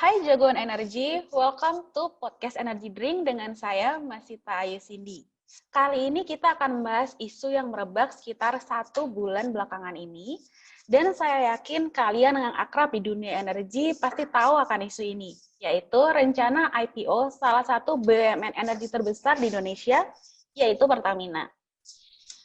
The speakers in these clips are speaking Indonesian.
Hai Jagoan Energi, welcome to Podcast Energy Drink dengan saya, Masita Ayu Cindy. Kali ini kita akan membahas isu yang merebak sekitar 1 bulan belakangan ini, dan saya yakin kalian yang akrab di dunia energi pasti tahu akan isu ini, yaitu rencana IPO salah satu BUMN energi terbesar di Indonesia, yaitu Pertamina.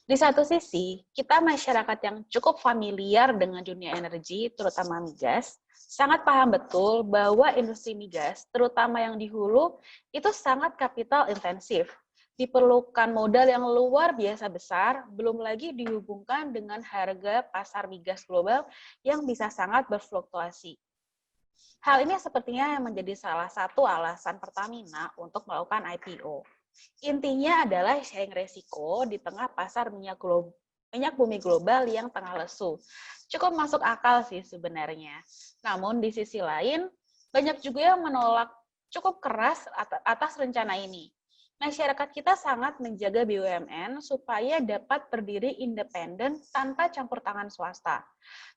Di satu sisi, kita masyarakat yang cukup familiar dengan dunia energi, terutama migas, sangat paham betul bahwa industri migas, terutama yang di hulu, itu sangat kapital intensif. Diperlukan modal yang luar biasa besar, belum lagi dihubungkan dengan harga pasar migas global yang bisa sangat berfluktuasi. Hal ini sepertinya menjadi salah satu alasan Pertamina untuk melakukan IPO. Intinya adalah sharing resiko di tengah pasar minyak bumi global yang tengah lesu. Cukup masuk akal sih sebenarnya. Namun di sisi lain, banyak juga yang menolak cukup keras atas rencana ini. Masyarakat kita sangat menjaga BUMN supaya dapat berdiri independen tanpa campur tangan swasta.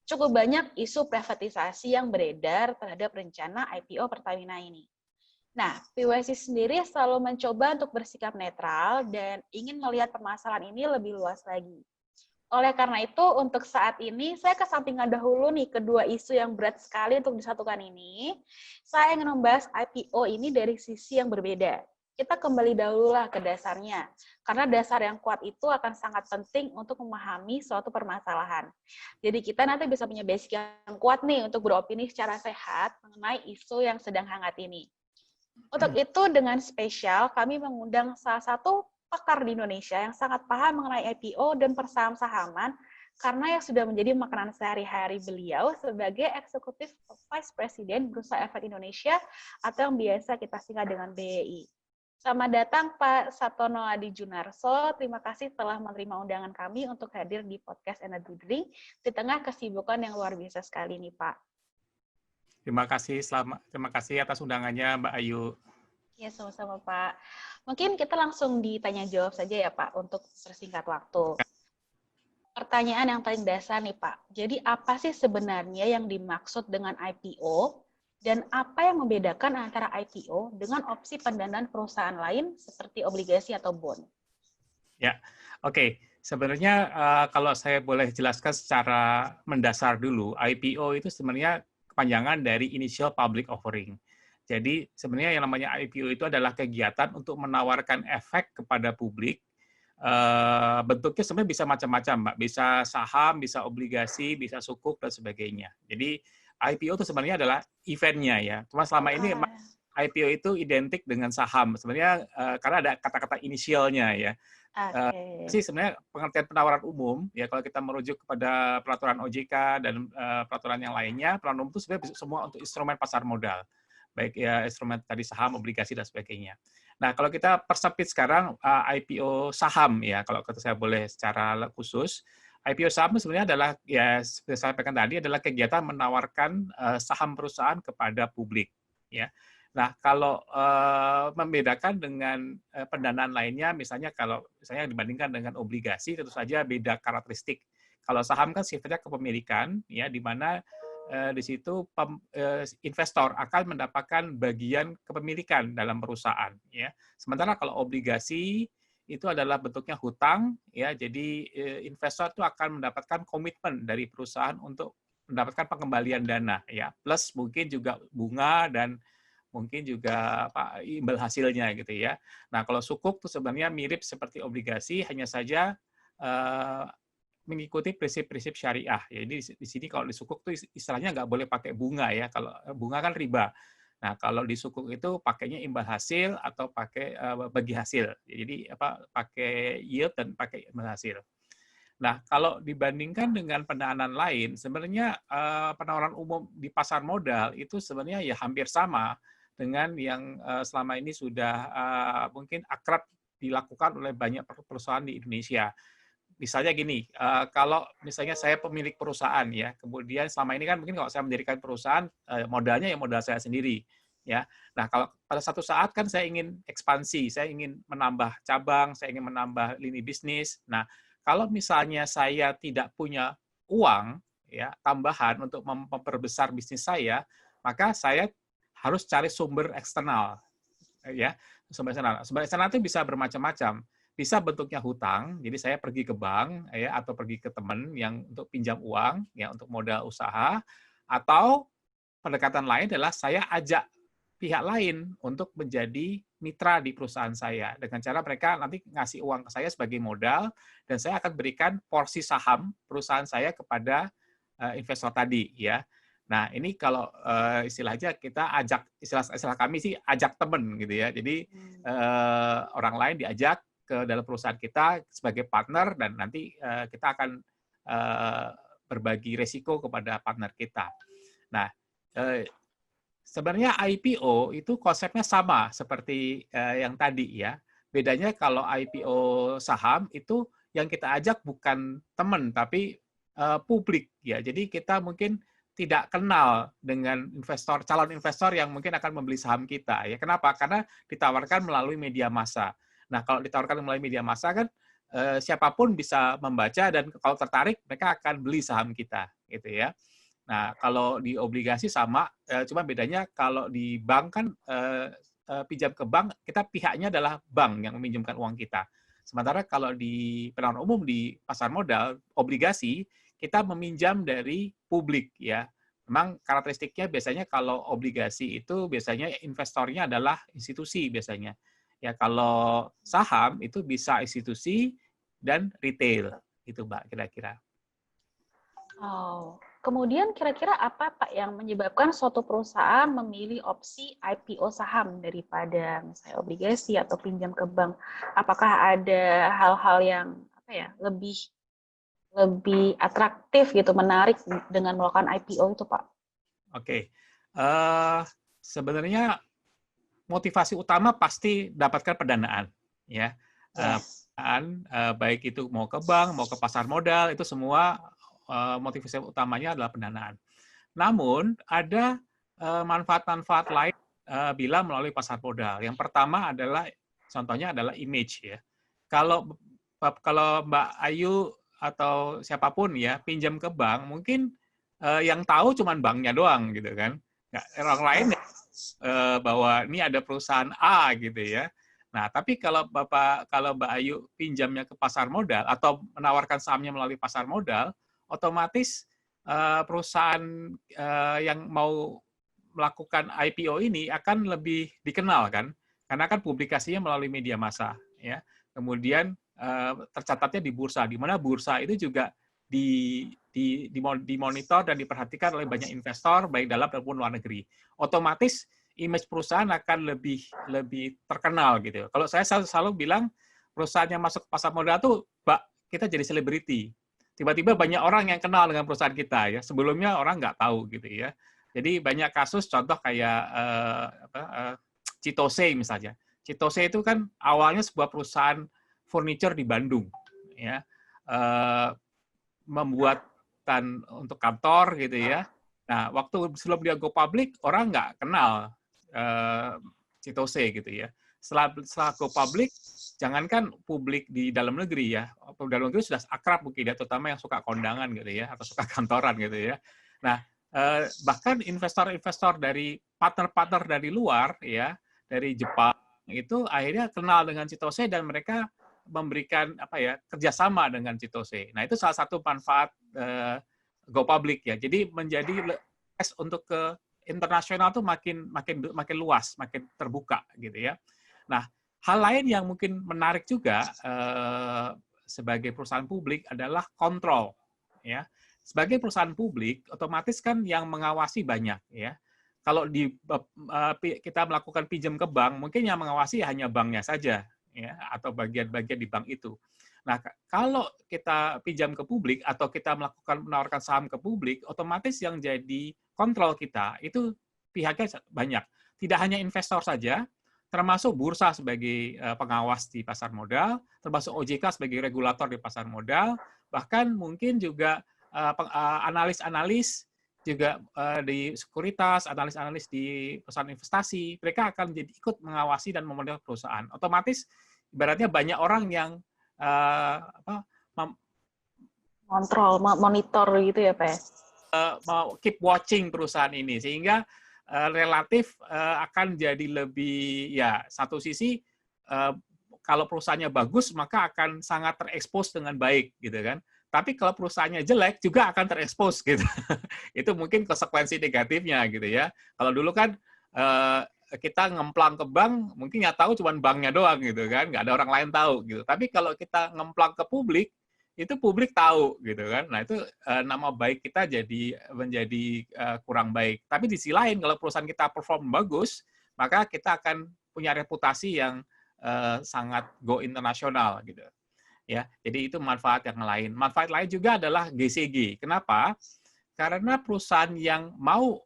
Cukup banyak isu privatisasi yang beredar terhadap rencana IPO Pertamina ini. Nah, PWC sendiri selalu mencoba untuk bersikap netral dan ingin melihat permasalahan ini lebih luas lagi. Oleh karena itu, untuk saat ini, saya kesampingkan dahulu nih kedua isu yang berat sekali untuk disatukan ini. Saya ingin membahas IPO ini dari sisi yang berbeda. Kita kembali dahululah ke dasarnya, karena dasar yang kuat itu akan sangat penting untuk memahami suatu permasalahan. Jadi kita nanti bisa punya basic yang kuat nih untuk beropini secara sehat mengenai isu yang sedang hangat ini. Untuk itu, dengan spesial, kami mengundang salah satu pakar di Indonesia yang sangat paham mengenai IPO dan persaham-sahaman, karena yang sudah menjadi makanan sehari-hari beliau sebagai Eksekutif Vice President Bursa Efek Indonesia, atau yang biasa kita singkat dengan BEI. Selamat datang Pak Satono Adi Junarso, terima kasih telah menerima undangan kami untuk hadir di Podcast Energy Drink di tengah kesibukan yang luar biasa sekali nih Pak. Terima kasih atas undangannya Mbak Ayu. Ya, sama-sama Pak. Mungkin kita langsung ditanya jawab saja ya Pak, untuk persingkat waktu. Pertanyaan yang paling dasar nih Pak, jadi apa sih sebenarnya yang dimaksud dengan IPO, dan apa yang membedakan antara IPO dengan opsi pendanaan perusahaan lain seperti obligasi atau bond? Ya, oke. Sebenarnya kalau saya boleh jelaskan secara mendasar dulu, IPO itu sebenarnya kepanjangan dari Initial Public Offering. Jadi sebenarnya yang namanya IPO itu adalah kegiatan untuk menawarkan efek kepada publik. Bentuknya sebenarnya bisa macam-macam, Mbak. Bisa saham, bisa obligasi, bisa sukuk, dan sebagainya. Jadi IPO itu sebenarnya adalah eventnya ya. Cuma selama ini IPO itu identik dengan saham. Sebenarnya karena ada kata-kata inisialnya ya. Sih sebenarnya pengertian penawaran umum ya, kalau kita merujuk kepada peraturan OJK dan peraturan yang lainnya, penawaran umum itu sebenarnya semua untuk instrumen pasar modal, baik ya instrumen tadi saham, obligasi dan sebagainya. Nah kalau kita persempit sekarang IPO saham ya, kalau saya boleh secara khusus, IPO saham sebenarnya adalah ya seperti saya sampaikan tadi adalah kegiatan menawarkan saham perusahaan kepada publik ya. Nah, kalau membedakan dengan pendanaan lainnya, misalnya dibandingkan dengan obligasi, tentu saja beda karakteristik. Kalau saham kan sifatnya kepemilikan, ya, di mana di situ investor akan mendapatkan bagian kepemilikan dalam perusahaan, ya. Sementara kalau obligasi itu adalah bentuknya hutang, ya. Jadi investor itu akan mendapatkan komitmen dari perusahaan untuk mendapatkan pengembalian dana, ya. Plus mungkin juga bunga dan mungkin juga imbal hasilnya gitu ya. Nah kalau sukuk itu sebenarnya mirip seperti obligasi, hanya saja mengikuti prinsip-prinsip syariah. Jadi di sini kalau di sukuk tuh istilahnya nggak boleh pakai bunga ya. Kalau bunga kan riba. Nah kalau di sukuk itu pakainya imbal hasil atau pakai bagi hasil. Jadi pakai yield dan pakai imbal hasil. Nah, kalau dibandingkan dengan pendanaan lain, sebenarnya penawaran umum di pasar modal itu sebenarnya ya hampir sama dengan yang selama ini sudah mungkin akrab dilakukan oleh banyak perusahaan di Indonesia. Misalnya gini, kalau misalnya saya pemilik perusahaan ya, kemudian selama ini kan mungkin kalau saya mendirikan perusahaan, modalnya ya modal saya sendiri. Ya, nah kalau pada satu saat kan saya ingin ekspansi, saya ingin menambah cabang, saya ingin menambah lini bisnis. Nah, kalau misalnya saya tidak punya uang ya tambahan untuk memperbesar bisnis saya, maka saya harus cari sumber eksternal, ya. Sumber eksternal itu bisa bermacam-macam. Bisa bentuknya hutang, jadi saya pergi ke bank, ya, atau pergi ke teman yang untuk pinjam uang, ya, untuk modal usaha, atau pendekatan lain adalah saya ajak pihak lain untuk menjadi mitra di perusahaan saya. Dengan cara mereka nanti ngasih uang ke saya sebagai modal, dan saya akan berikan porsi saham perusahaan saya kepada investor tadi, ya. Nah, ini kalau istilahnya kita ajak, istilah kami sih ajak teman gitu ya. Jadi orang lain diajak ke dalam perusahaan kita sebagai partner, dan nanti kita akan berbagi resiko kepada partner kita. Nah, sebenarnya IPO itu konsepnya sama seperti yang tadi ya. Bedanya kalau IPO saham itu yang kita ajak bukan teman tapi publik ya. Jadi kita mungkin tidak kenal dengan calon investor yang mungkin akan membeli saham kita ya. Kenapa? Karena ditawarkan melalui media massa. Nah, kalau ditawarkan melalui media massa kan siapapun bisa membaca, dan kalau tertarik mereka akan beli saham kita gitu ya. Nah, kalau di obligasi sama, cuma bedanya kalau di bank kan pinjam ke bank, kita pihaknya adalah bank yang meminjamkan uang kita. Sementara kalau di penawaran umum di pasar modal, obligasi, kita meminjam dari publik ya. Memang karakteristiknya biasanya kalau obligasi itu biasanya investornya adalah institusi biasanya. Ya, kalau saham itu bisa institusi dan retail. Itu Mbak kira-kira. Oh, kemudian kira-kira apa Pak yang menyebabkan suatu perusahaan memilih opsi IPO saham daripada misalnya obligasi atau pinjam ke bank? Apakah ada hal-hal yang apa ya lebih atraktif gitu, menarik dengan melakukan IPO itu Pak? Oke, sebenarnya motivasi utama pasti dapatkan pendanaan, ya. Yes. Baik itu mau ke bank, mau ke pasar modal, itu semua motivasi utamanya adalah pendanaan. Namun ada manfaat-manfaat lain bila melalui pasar modal. Yang pertama adalah, contohnya adalah image ya. Kalau Mbak Ayu atau siapapun ya pinjam ke bank, mungkin yang tahu cuma banknya doang gitu kan. Nggak, orang lain bahwa ini ada perusahaan A gitu ya. Nah, tapi kalau Mbak Ayu pinjamnya ke pasar modal atau menawarkan sahamnya melalui pasar modal, otomatis perusahaan yang mau melakukan IPO ini akan lebih dikenal kan, karena kan publikasinya melalui media massa ya. Kemudian tercatatnya di bursa, di mana bursa itu juga dimonitor dan diperhatikan oleh banyak investor baik dalam maupun luar negeri. Otomatis image perusahaan akan lebih terkenal gitu. Kalau saya selalu bilang perusahaan yang masuk ke pasar modal tuh, Mbak, kita jadi selebriti. Tiba-tiba banyak orang yang kenal dengan perusahaan kita ya. Sebelumnya orang nggak tahu gitu ya. Jadi banyak kasus contoh kayak Chitose misalnya. Chitose itu kan awalnya sebuah perusahaan furniture di Bandung ya. Membuatkan untuk kantor gitu ya. Nah, waktu sebelum dia go public, orang nggak kenal Chitose gitu ya. Setelah go public, jangankan publik di dalam negeri ya, dalam negeri sudah akrab mungkin ya, terutama yang suka kondangan gitu ya, atau suka kantoran gitu ya. Nah, bahkan investor-investor dari partner-partner dari luar ya, dari Jepang itu akhirnya kenal dengan Chitose, dan mereka memberikan kerjasama dengan Chitose. Nah, itu salah satu manfaat go public ya. Jadi menjadi untuk ke internasional tuh makin luas, makin terbuka gitu ya. Nah, hal lain yang mungkin menarik juga sebagai perusahaan publik adalah kontrol ya. Sebagai perusahaan publik, otomatis kan yang mengawasi banyak ya. Kalau kita melakukan pinjam ke bank, mungkin yang mengawasi hanya banknya saja ya, atau bagian-bagian di bank itu. Nah, kalau kita pinjam ke publik atau kita menawarkan saham ke publik, otomatis yang jadi kontrol kita itu pihaknya banyak. Tidak hanya investor saja, termasuk bursa sebagai pengawas di pasar modal, termasuk OJK sebagai regulator di pasar modal, bahkan mungkin juga analis-analis juga di sekuritas, analis-analis di perusahaan investasi, mereka akan jadi ikut mengawasi dan memonitor perusahaan. Otomatis ibaratnya banyak orang yang kontrol, monitor gitu ya Pak? Mau keep watching perusahaan ini, sehingga relatif akan jadi lebih, ya satu sisi kalau perusahaannya bagus maka akan sangat terekspos dengan baik gitu kan. Tapi kalau perusahaannya jelek juga akan terekspos gitu. Itu mungkin konsekuensi negatifnya gitu ya. Kalau dulu kan kita ngemplang ke bank, mungkin yang tahu cuma banknya doang gitu kan, nggak ada orang lain tahu gitu. Tapi kalau kita ngemplang ke publik, itu publik tahu gitu kan. Nah itu nama baik kita menjadi kurang baik. Tapi di sisi lain kalau perusahaan kita perform bagus, maka kita akan punya reputasi yang sangat go internasional gitu. Ya, jadi itu manfaat yang lain. Manfaat lain juga adalah GCG. Kenapa? Karena perusahaan yang mau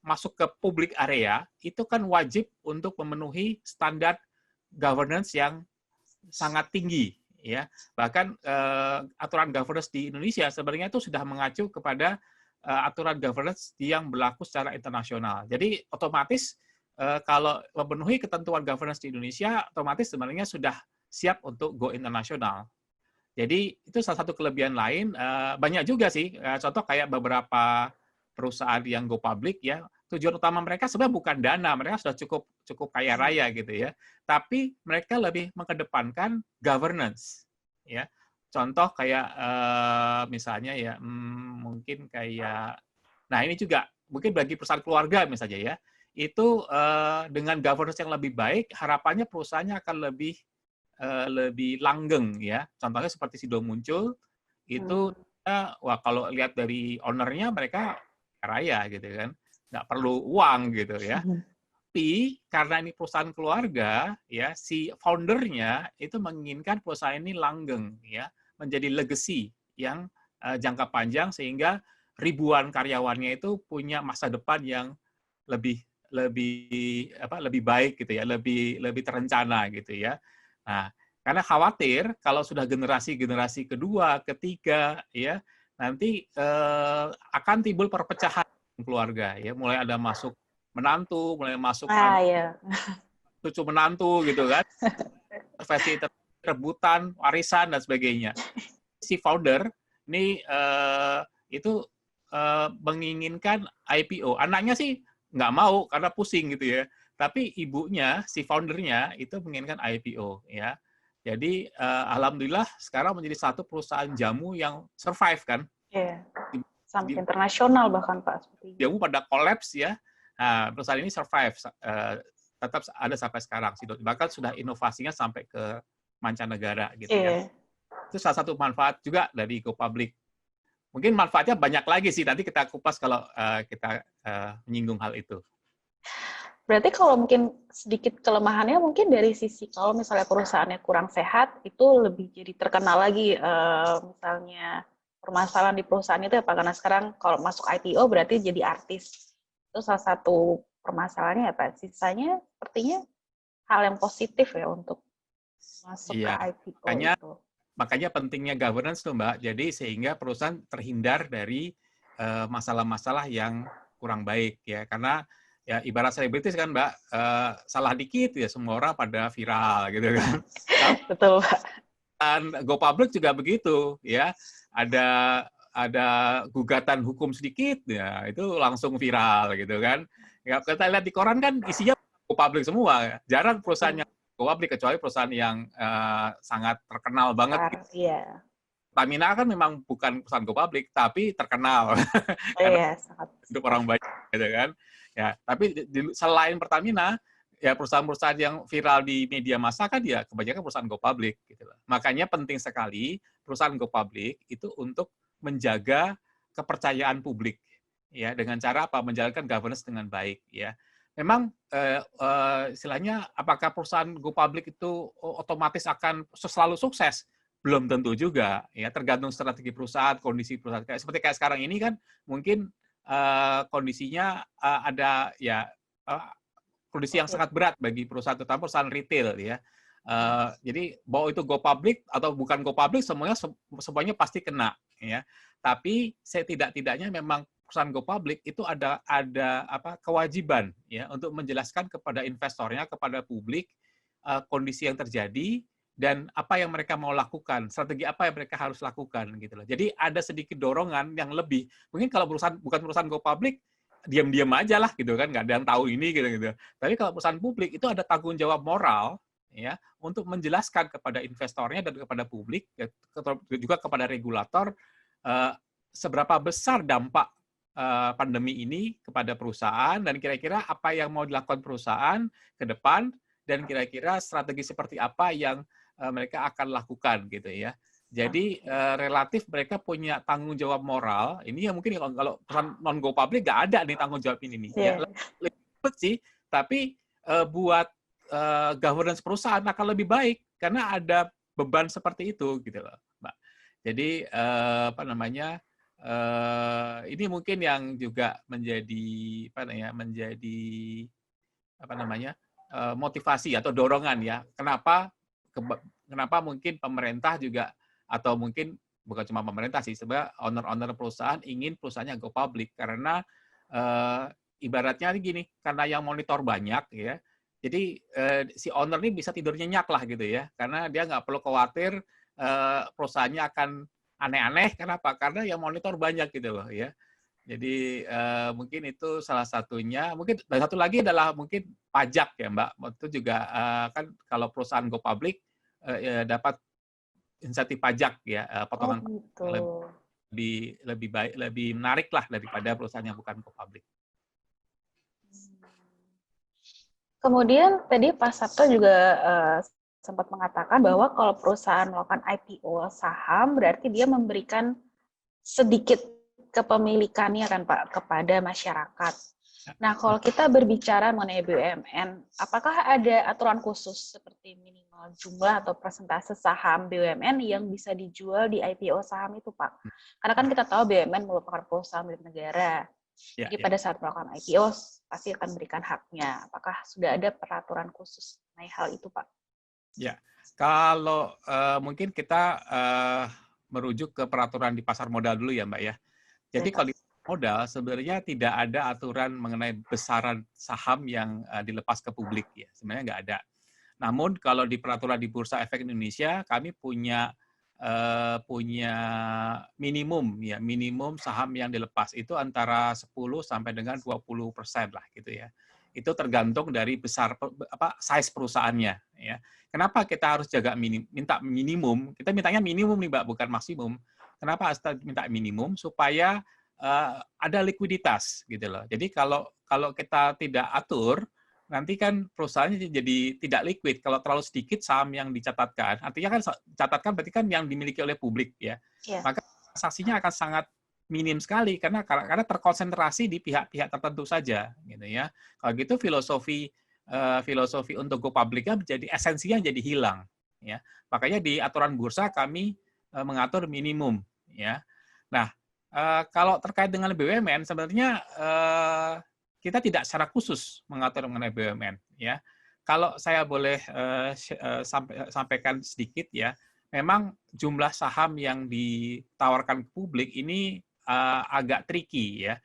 masuk ke public area itu kan wajib untuk memenuhi standar governance yang sangat tinggi, ya. Bahkan aturan governance di Indonesia sebenarnya itu sudah mengacu kepada aturan governance yang berlaku secara internasional. Jadi otomatis kalau memenuhi ketentuan governance di Indonesia, otomatis sebenarnya sudah siap untuk go internasional. Jadi itu salah satu kelebihan lain. Banyak juga sih, contoh kayak beberapa perusahaan yang go public ya, tujuan utama mereka sebenarnya bukan dana, mereka sudah cukup kaya raya gitu ya. Tapi mereka lebih mengedepankan governance, ya. Contoh kayak misalnya ya, mungkin kayak, nah ini juga mungkin bagi perusahaan keluarga misalnya ya, itu dengan governance yang lebih baik, harapannya perusahaannya akan lebih langgeng ya. Contohnya seperti Sido Muncul, itu wah kalau lihat dari ownernya mereka kaya gitu kan, nggak perlu uang gitu ya. Tapi karena ini perusahaan keluarga ya, si foundernya itu menginginkan perusahaan ini langgeng ya, menjadi legacy yang jangka panjang sehingga ribuan karyawannya itu punya masa depan yang lebih baik gitu ya, lebih terencana gitu ya. Nah, karena khawatir kalau sudah generasi kedua, ketiga ya, nanti akan timbul perpecahan keluarga ya, mulai ada masuk menantu, mulai masuk cucu menantu gitu kan. Versi rebutan, warisan dan sebagainya. Si founder ini itu menginginkan IPO. Anaknya sih nggak mau karena pusing gitu ya. Tapi ibunya, si foundernya itu menginginkan IPO ya. Jadi alhamdulillah sekarang menjadi satu perusahaan jamu yang survive kan. Iya. Sampai internasional bahkan Pak. Jamu pada collapse ya. Nah, perusahaan ini survive tetap ada sampai sekarang sih. Bahkan sudah inovasinya sampai ke mancanegara gitu ya. Itu salah satu manfaat juga dari go public. Mungkin manfaatnya banyak lagi sih, nanti kita kupas kalau kita menyinggung hal itu. Berarti kalau mungkin sedikit kelemahannya mungkin dari sisi kalau misalnya perusahaannya kurang sehat, itu lebih jadi terkenal lagi misalnya permasalahan di perusahaan itu ya Pak, karena sekarang kalau masuk IPO berarti jadi artis. Itu salah satu permasalahannya ya Pak. Sisanya sepertinya hal yang positif ya untuk masuk ke IPO itu. Makanya pentingnya governance tuh Mbak, jadi sehingga perusahaan terhindar dari masalah-masalah yang kurang baik ya, karena ya ibarat selebritis kan Mbak, salah dikit ya semua orang pada viral gitu kan. Betul Pak. Dan go public juga begitu ya, ada gugatan hukum sedikit ya itu langsung viral gitu kan. Ya kita lihat di koran kan isinya go public semua, jarang perusahaannya go public kecuali perusahaan yang sangat terkenal banget. Iya. Pertamina kan memang bukan perusahaan go public tapi terkenal. Iya, sangat. Untuk orang banyak gitu kan. Ya, tapi selain Pertamina, ya perusahaan-perusahaan yang viral di media massa kan ya kebanyakan perusahaan go public gitu loh. Makanya penting sekali perusahaan go public itu untuk menjaga kepercayaan publik ya dengan cara apa? Menjalankan governance dengan baik ya. Memang istilahnya apakah perusahaan go public itu otomatis akan selalu sukses? Belum tentu juga ya, tergantung strategi perusahaan, kondisi perusahaan. Seperti kayak sekarang ini kan mungkin kondisinya ada ya kondisi yang sangat berat bagi perusahaan, terutama perusahaan retail ya. Jadi mau itu go public atau bukan go public semuanya pasti kena ya. Tapi setidak-tidaknya memang perusahaan go public itu ada kewajiban ya untuk menjelaskan kepada investornya, kepada publik kondisi yang terjadi dan apa yang mereka mau lakukan, strategi apa yang mereka harus lakukan gitu loh. Jadi ada sedikit dorongan yang lebih. Mungkin kalau bukan perusahaan go public, diam-diam aja lah gitu kan, nggak ada yang tahu ini gitu. Tapi kalau perusahaan publik itu ada tanggung jawab moral ya untuk menjelaskan kepada investornya dan kepada publik, juga kepada regulator seberapa besar dampak pandemi ini kepada perusahaan dan kira-kira apa yang mau dilakukan perusahaan ke depan dan kira-kira strategi seperti apa yang mereka akan lakukan gitu ya. Jadi relatif mereka punya tanggung jawab moral. Ini yang mungkin kalau perusahaan non go public nggak ada nih tanggung jawab ini nih. Ya, lebih sih, tapi buat governance perusahaan akan lebih baik karena ada beban seperti itu gitu loh, Mbak. Jadi apa namanya? Ini mungkin yang juga menjadi motivasi atau dorongan ya. Kenapa mungkin pemerintah juga atau mungkin bukan cuma pemerintah sih, sebenarnya owner-owner perusahaan ingin perusahaannya go public karena ibaratnya gini, karena yang monitor banyak ya. Jadi si owner ini bisa tidur nyenyak lah gitu ya, karena dia nggak perlu khawatir perusahaannya akan aneh-aneh. Kenapa? Karena yang monitor banyak gitu loh ya. Jadi mungkin itu salah satunya. Mungkin dan satu lagi adalah mungkin pajak ya Mbak. Itu juga kan kalau perusahaan go public dapat insentif pajak ya, potongan gitu. lebih baik, lebih menarik lah daripada perusahaan yang bukan go public. Kemudian tadi Pak Sabto juga sempat mengatakan bahwa kalau perusahaan melakukan IPO saham berarti dia memberikan sedikit kepemilikannya kan Pak kepada masyarakat. Nah, kalau kita berbicara mengenai BUMN, apakah ada aturan khusus seperti minimal jumlah atau persentase saham BUMN yang bisa dijual di IPO saham itu, Pak? Karena kan kita tahu BUMN merupakan perusahaan milik negara. Jadi pada saat melakukan IPO pasti akan berikan haknya. Apakah sudah ada peraturan khusus mengenai hal itu, Pak? Ya, kalau mungkin kita merujuk ke peraturan di pasar modal dulu ya, Mbak ya. Jadi kalau di modal sebenarnya tidak ada aturan mengenai besaran saham yang dilepas ke publik ya, sebenarnya nggak ada. Namun kalau di peraturan di Bursa Efek Indonesia kami punya minimum ya, minimum saham yang dilepas itu antara 10 sampai dengan 20% lah gitu ya. Itu tergantung dari besar size perusahaannya ya. Kenapa kita harus minta minimum? Kita mintanya minimum nih Mbak, bukan maksimum. Kenapa harus minta minimum? Supaya ada likuiditas gitu loh. Jadi kalau kita tidak atur, nanti kan perusahaannya jadi tidak liquid. Kalau terlalu sedikit saham yang dicatatkan, artinya kan catatkan berarti kan yang dimiliki oleh publik ya. Maka transaksinya akan sangat minim sekali karena terkonsentrasi di pihak-pihak tertentu saja gitu ya. Kalau gitu filosofi untuk go public-nya menjadi esensinya jadi hilang ya. Makanya di aturan bursa kami mengatur minimum ya. Nah, kalau terkait dengan BUMN sebenarnya kita tidak secara khusus mengatur mengenai BUMN ya. Kalau saya boleh sampaikan sedikit ya, memang jumlah saham yang ditawarkan ke publik ini agak tricky ya.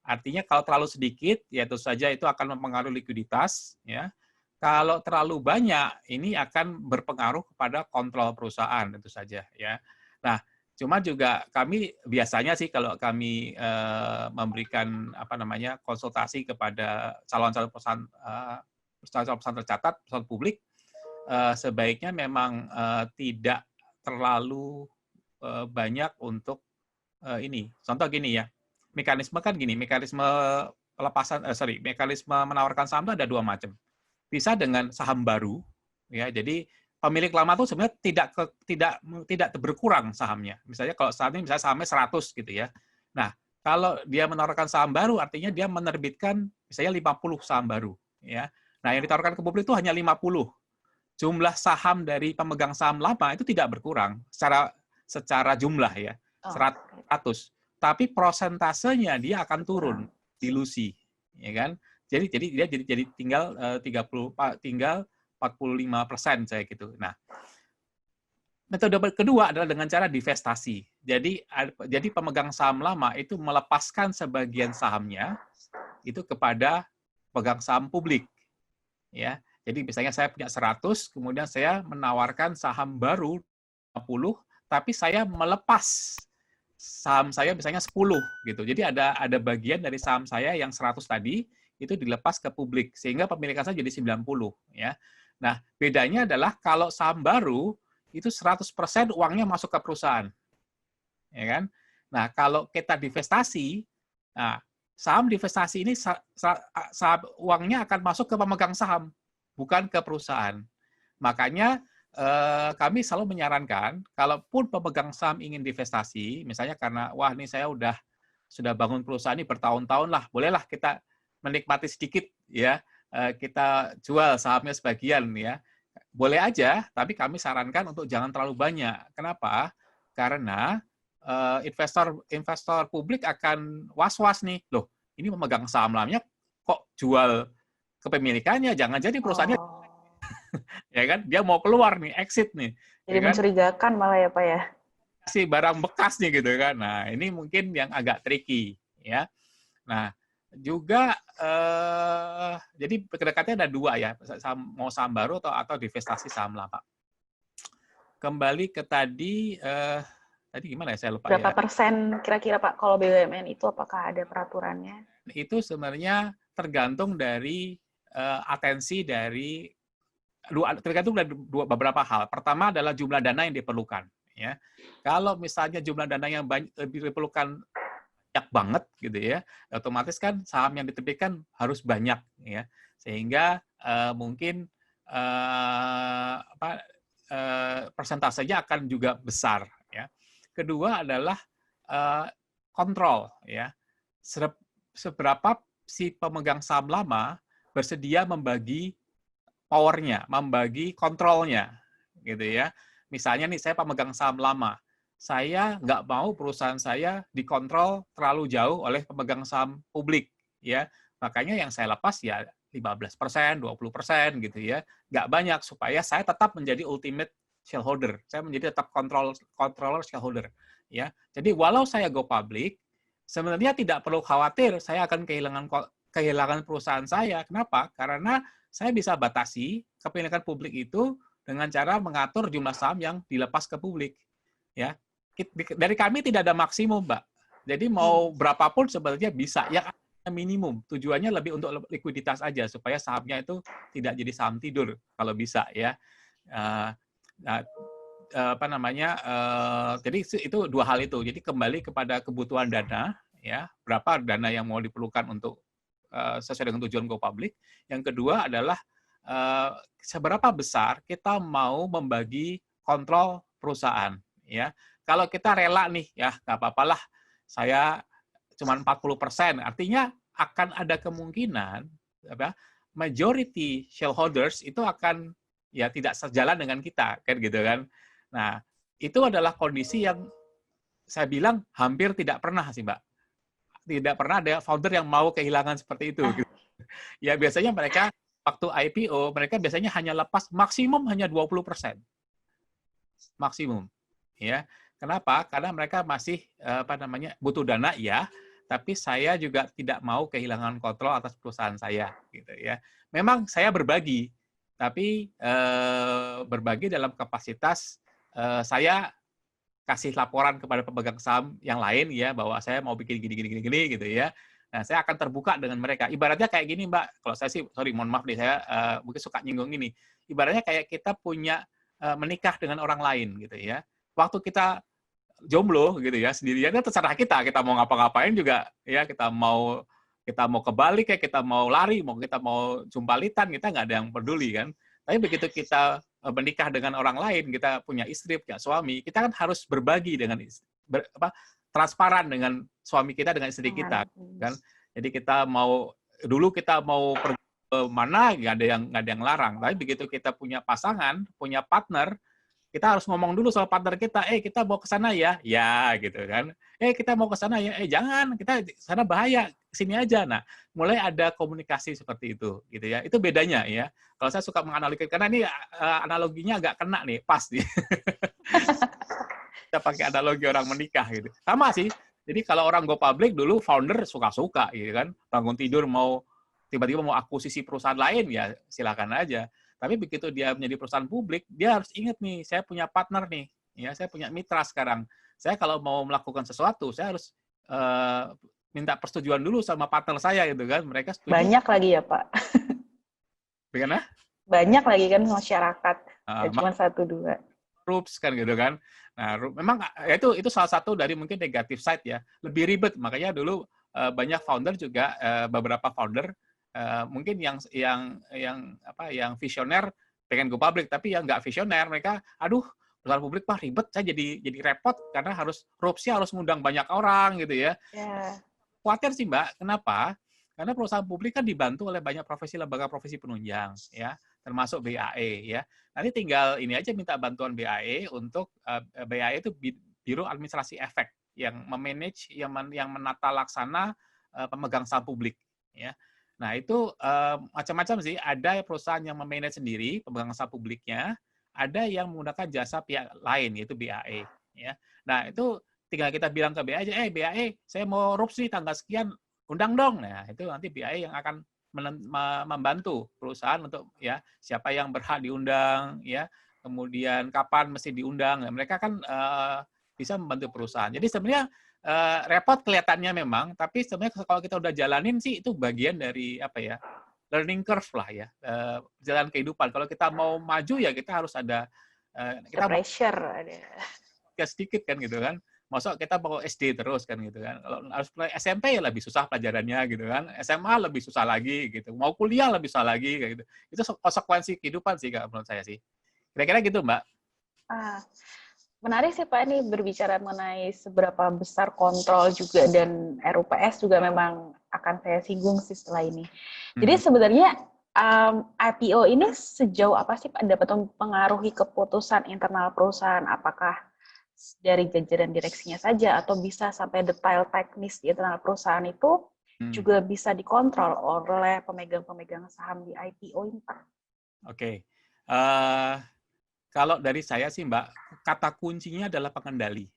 Artinya kalau terlalu sedikit ya tentu saja itu akan mempengaruhi likuiditas ya. Kalau terlalu banyak ini akan berpengaruh kepada kontrol perusahaan tentu saja ya. Nah, cuma juga kami biasanya sih kalau kami memberikan konsultasi kepada calon-calon perusahaan tercatat, perusahaan publik, sebaiknya memang tidak terlalu banyak untuk ini. Contoh gini ya, mekanisme menawarkan saham itu ada dua macam. Bisa dengan saham baru, ya. Jadi pemilik lama itu sebenarnya tidak berkurang sahamnya. Misalnya kalau sahamnya 100 gitu ya. Nah, kalau dia menawarkan saham baru artinya dia menerbitkan misalnya 50 saham baru ya. Nah, yang ditawarkan ke publik itu hanya 50. Jumlah saham dari pemegang saham lama itu tidak berkurang secara jumlah ya. 100. Tapi prosentasenya dia akan turun, dilusi, ya kan? Jadi dia jadi tinggal 45% saya gitu. Nah, metode kedua adalah dengan cara divestasi. Jadi pemegang saham lama itu melepaskan sebagian sahamnya itu kepada pemegang saham publik. Ya. Jadi misalnya saya punya 100, kemudian saya menawarkan saham baru 50, tapi saya melepas saham saya misalnya 10 gitu. Jadi ada bagian dari saham saya yang 100 tadi itu dilepas ke publik sehingga pemilikan saya jadi 90 ya. Nah, bedanya adalah kalau saham baru itu 100% uangnya masuk ke perusahaan. Ya kan? Nah, kalau kita divestasi, nah, saham divestasi ini saham uangnya akan masuk ke pemegang saham, bukan ke perusahaan. Makanya kami selalu menyarankan, kalaupun pemegang saham ingin divestasi, misalnya karena, wah ini saya sudah bangun perusahaan ini bertahun-tahun lah, bolehlah kita menikmati sedikit, ya, kita jual sahamnya sebagian, ya. Boleh aja, tapi kami sarankan untuk jangan terlalu banyak. Kenapa? Karena investor publik akan was-was nih, loh, ini memegang saham lamanya kok jual kepemilikannya, jangan jadi perusahaannya ya kan, dia mau keluar nih, exit nih. Jadi ya kan? mencurigakan malah ya Pak ya. Si barang bekas nih gitu kan. Nah, ini mungkin yang agak tricky ya. Nah, juga jadi pendekatannya ada dua ya, mau saham baru atau divestasi saham lama. Kembali ke tadi gimana ya, saya lupa Berapa ya. persen kira-kira Pak kalau BUMN itu, apakah ada peraturannya? Itu sebenarnya tergantung dari atensi dari tergantung dari beberapa hal. Pertama adalah jumlah dana yang diperlukan. Ya, kalau misalnya jumlah dana yang diperlukan banyak banget gitu ya, otomatis kan saham yang diterbitkan harus banyak ya, sehingga mungkin persentasenya akan juga besar. Ya. Kedua adalah kontrol ya, seberapa si pemegang saham lama bersedia membagi power-nya, membagi kontrolnya, gitu ya. Misalnya nih, saya pemegang saham lama, saya nggak mau perusahaan saya dikontrol terlalu jauh oleh pemegang saham publik, ya. Makanya yang saya lepas ya 15%, 20% gitu ya, nggak banyak supaya saya tetap menjadi ultimate shareholder, saya menjadi tetap controller shareholder, ya. Jadi walau saya go public, sebenarnya tidak perlu khawatir saya akan kehilangan perusahaan saya. Kenapa? Karena saya bisa batasi kepemilikan publik itu dengan cara mengatur jumlah saham yang dilepas ke publik. Ya, dari kami tidak ada maksimum, Mbak. Jadi mau berapapun sebenarnya bisa. Yang minimum tujuannya lebih untuk likuiditas aja supaya sahamnya itu tidak jadi saham tidur kalau bisa ya. Jadi itu dua hal itu. Jadi kembali kepada kebutuhan dana, ya berapa dana yang mau diperlukan untuk sesuai dengan tujuan go public. Yang kedua adalah seberapa besar kita mau membagi kontrol perusahaan. Ya, kalau kita rela nih, ya nggak apa-apalah, saya cuma 40%, artinya akan ada kemungkinan majority shareholders itu akan ya tidak sejalan dengan kita, kan gitu kan. Nah, itu adalah kondisi yang saya bilang hampir tidak pernah sih, Mbak. Tidak pernah ada founder yang mau kehilangan seperti itu. Gitu. Ya biasanya mereka waktu IPO, mereka biasanya hanya lepas maksimum hanya 20%. Maksimum. Ya. Kenapa? Karena mereka masih butuh dana ya, tapi saya juga tidak mau kehilangan kontrol atas perusahaan saya gitu ya. Memang saya berbagi, tapi berbagi dalam kapasitas saya kasih laporan kepada pemegang saham yang lain ya bahwa saya mau bikin gini gitu ya. Nah, saya akan terbuka dengan mereka. Ibaratnya kayak gini, Mbak. Kalau saya sih, sorry, mohon maaf nih, saya mungkin suka nyinggung ini. Ibaratnya kayak kita punya menikah dengan orang lain gitu ya. Waktu kita jomblo gitu ya, sendirian kan terserah kita mau ngapa-ngapain juga ya, kita mau kebalik kayak kita mau lari, kita mau jumpalitan, kita nggak ada yang peduli kan. Tapi begitu kita menikah dengan orang lain, kita punya istri, punya suami, kita kan harus berbagi dengan transparan dengan suami kita, dengan istri kita, kan? Jadi kita mau pergi ke mana, nggak ada yang larang. Tapi begitu kita punya pasangan, punya partner, kita harus ngomong dulu sama partner kita, kita mau ke sana ya, gitu kan. Kita mau ke sana ya, jangan, kita sana bahaya, sini aja. Nah, mulai ada komunikasi seperti itu, gitu ya. Itu bedanya ya. Kalau saya suka menganalogikan, karena ini analoginya agak kena nih, pas nih. Kita pakai analogi orang menikah gitu. Sama sih. Jadi kalau orang go public dulu founder suka-suka gitu kan. Bangun tidur mau tiba-tiba mau akuisisi perusahaan lain, ya silakan aja. Tapi begitu dia menjadi perusahaan publik, dia harus ingat nih, saya punya partner nih, ya saya punya mitra sekarang. Saya kalau mau melakukan sesuatu, saya harus minta persetujuan dulu sama partner saya gitu kan. Mereka setuju. Banyak lagi ya Pak. Bagaimana? Banyak lagi kan masyarakat, cuma 1-2. Rups kan gitu kan. Nah, memang ya itu salah satu dari mungkin negatif side ya. Lebih ribet, makanya dulu banyak founder juga beberapa founder mungkin yang visioner pengen go public, tapi yang nggak visioner mereka, aduh perusahaan publik mah ribet, saya jadi repot karena rupsnya harus ngundang banyak orang gitu ya. Yeah. Khawatir sih Mbak, kenapa? Karena perusahaan publik kan dibantu oleh banyak lembaga profesi penunjang ya, termasuk BAE ya. Nanti tinggal ini aja minta bantuan BAE untuk BAE itu Biro Administrasi Efek yang memanage, yang menata laksana pemegang saham publik ya. Nah, itu macam-macam sih. Ada perusahaan yang memanage sendiri pemegang saham publiknya, ada yang menggunakan jasa pihak lain yaitu BAE ya. Nah, itu tinggal kita bilang ke BAE aja, BAE, saya mau rups nih tanggal sekian, undang dong. Nah, itu nanti BAE yang akan membantu perusahaan untuk ya siapa yang berhak diundang, ya kemudian kapan mesti diundang. Nah, mereka kan bisa membantu perusahaan. Jadi sebenarnya repot kelihatannya memang, tapi sebenarnya kalau kita udah jalanin sih itu bagian dari apa ya, learning curve lah ya, jalan kehidupan. Kalau kita mau maju ya kita harus ada kita pressure ada. Ya sedikit kan gitu kan. Masa kita mau SD terus kan gitu kan. Kalau harus mulai SMP ya lebih susah pelajarannya gitu kan. SMA lebih susah lagi gitu. Mau kuliah lebih susah lagi kayak gitu. Itu konsekuensi kehidupan sih Kak, menurut saya sih. Kira-kira gitu Mbak. Menarik sih Pak ini berbicara mengenai seberapa besar kontrol juga, dan RUPS juga memang akan saya singgung sih setelah ini. Jadi sebenarnya IPO ini sejauh apa sih Pak dapat mempengaruhi keputusan internal perusahaan? Apakah dari jajaran direksinya saja atau bisa sampai detail teknis di internal perusahaan itu juga bisa dikontrol oleh pemegang-pemegang saham di IPO ini Pak? Oke. Kalau dari saya sih Mbak, kata kuncinya adalah pengendali.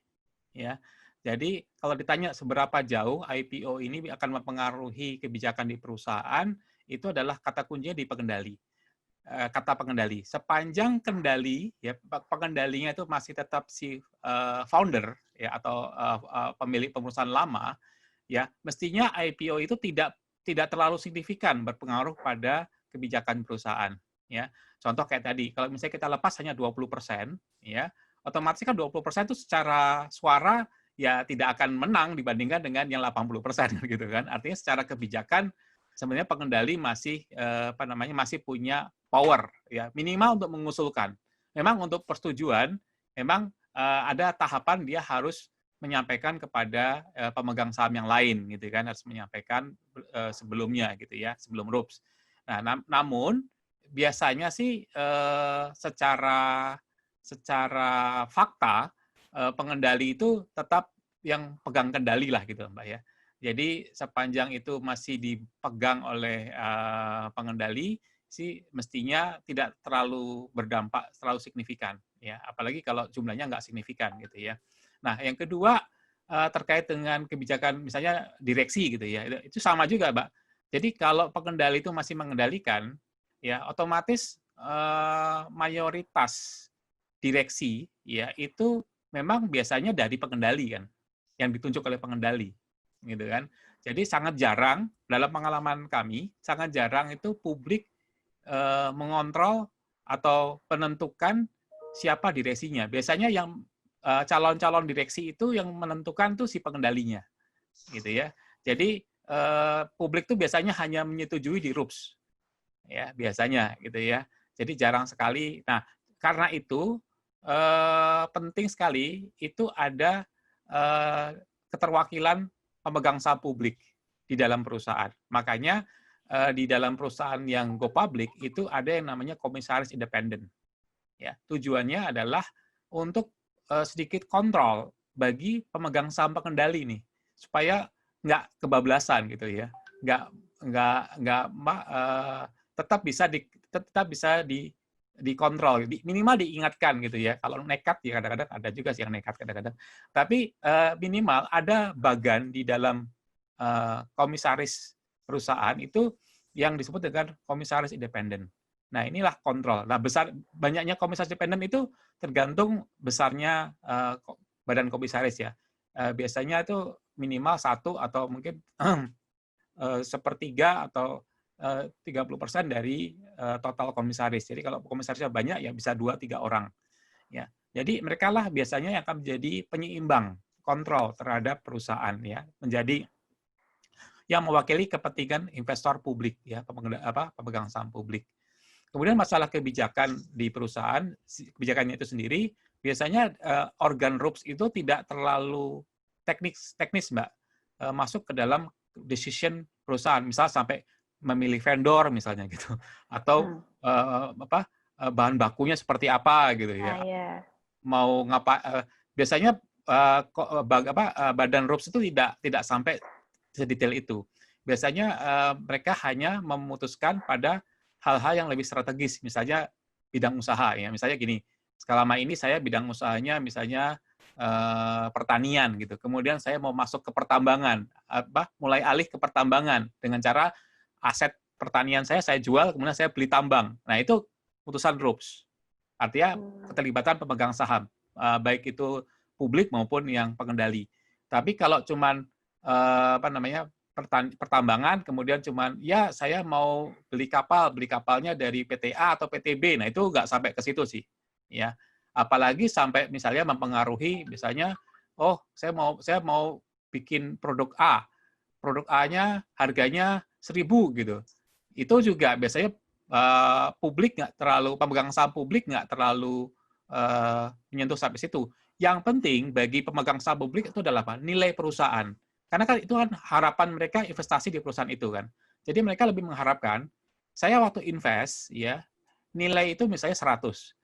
Ya. Jadi kalau ditanya seberapa jauh IPO ini akan mempengaruhi kebijakan di perusahaan, itu adalah kata kuncinya di pengendali. Kata pengendali. Sepanjang kendali, ya pengendalinya itu masih tetap si founder ya atau pemilik perusahaan lama, ya mestinya IPO itu tidak terlalu signifikan berpengaruh pada kebijakan perusahaan. Ya, contoh kayak tadi, kalau misalnya kita lepas hanya 20%, ya otomatis kan 20% itu secara suara ya tidak akan menang dibandingkan dengan yang 80% gitu kan. Artinya secara kebijakan sebenarnya pengendali masih masih punya power ya, minimal untuk mengusulkan. Memang untuk persetujuan memang ada tahapan dia harus menyampaikan kepada pemegang saham yang lain gitu kan, harus menyampaikan sebelumnya gitu ya, sebelum RUPS. Nah, namun biasanya sih secara fakta pengendali itu tetap yang pegang kendali lah gitu Mbak ya. Jadi sepanjang itu masih dipegang oleh pengendali sih mestinya tidak terlalu berdampak terlalu signifikan ya, apalagi kalau jumlahnya nggak signifikan gitu ya. Nah, yang kedua terkait dengan kebijakan misalnya direksi gitu ya, itu sama juga Mbak. Jadi kalau pengendali itu masih mengendalikan ya otomatis mayoritas direksi ya itu memang biasanya dari pengendali kan, yang ditunjuk oleh pengendali gitu kan. Jadi sangat jarang dalam pengalaman kami, sangat jarang itu publik mengontrol atau penentukan siapa direksinya. Biasanya yang calon-calon direksi itu yang menentukan tuh si pengendalinya, gitu ya. Jadi publik tuh biasanya hanya menyetujui di RUPS, ya biasanya gitu ya. Jadi jarang sekali. Nah karena itu penting sekali itu ada keterwakilan pemegang saham publik di dalam perusahaan. Makanya di dalam perusahaan yang go public itu ada yang namanya komisaris independen. Ya, tujuannya adalah untuk sedikit kontrol bagi pemegang saham pengendali nih, supaya nggak kebablasan gitu ya, nggak tetap bisa dikontrol, minimal diingatkan gitu ya. Kalau nekat ya kadang-kadang ada juga sih yang nekat kadang-kadang. Tapi minimal ada bagan di dalam komisaris perusahaan itu yang disebut dengan komisaris independen. Nah, inilah kontrol. Nah, banyaknya komisaris independen itu tergantung besarnya badan komisaris ya. Biasanya itu minimal 1 atau mungkin sepertiga atau 30% dari total komisaris. Jadi kalau komisarisnya banyak ya bisa 2-3 orang. Ya. Jadi mereka lah biasanya yang akan menjadi penyeimbang kontrol terhadap perusahaan ya, menjadi yang mewakili kepentingan investor publik ya, pemegang saham publik. Kemudian masalah kebijakan di perusahaan, kebijakannya itu sendiri, biasanya organ RUPS itu tidak terlalu teknis Mbak, masuk ke dalam decision perusahaan, misal sampai memilih vendor misalnya gitu, atau bahan bakunya seperti apa gitu ya. Mau biasanya badan RUPS itu tidak sampai sedetail itu. Biasanya mereka hanya memutuskan pada hal-hal yang lebih strategis, misalnya bidang usaha ya. Misalnya gini, selama ini saya bidang usahanya misalnya pertanian gitu. Kemudian saya mau masuk ke pertambangan, mulai alih ke pertambangan dengan cara aset pertanian saya jual, kemudian saya beli tambang. Nah, itu putusan RUPS. Artinya keterlibatan pemegang saham, baik itu publik maupun yang pengendali. Tapi kalau cuman pertambangan, kemudian cuman ya saya mau beli kapalnya dari PTA atau PTB, nah itu nggak sampai ke situ sih, ya. Apalagi sampai misalnya mempengaruhi, misalnya, saya mau bikin produk A-nya harganya 1.000 gitu, itu juga biasanya pemegang saham publik nggak terlalu menyentuh sampai situ. Yang penting bagi pemegang saham publik itu adalah apa? Nilai perusahaan. Karena kan itu kan harapan mereka investasi di perusahaan itu kan. Jadi mereka lebih mengharapkan, saya waktu invest, ya nilai itu misalnya 100.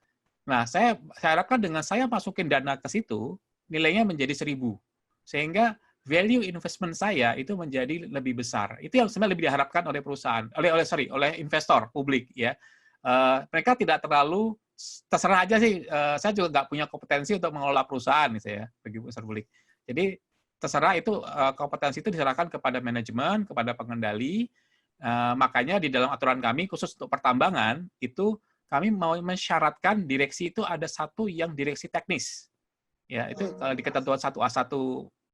Nah, saya harapkan dengan saya masukin dana ke situ, nilainya menjadi 1.000. Sehingga value investment saya itu menjadi lebih besar. Itu yang sebenarnya lebih diharapkan oleh perusahaan, oleh investor publik ya. Mereka tidak terlalu terserah aja sih. Saya juga nggak punya kompetensi untuk mengelola perusahaan misalnya bagi investor publik. Jadi terserah itu kompetensi itu diserahkan kepada manajemen, kepada pengendali. Makanya di dalam aturan kami khusus untuk pertambangan itu kami mau mensyaratkan direksi itu ada satu yang direksi teknis. Ya, itu kalau di ketentuan 1A1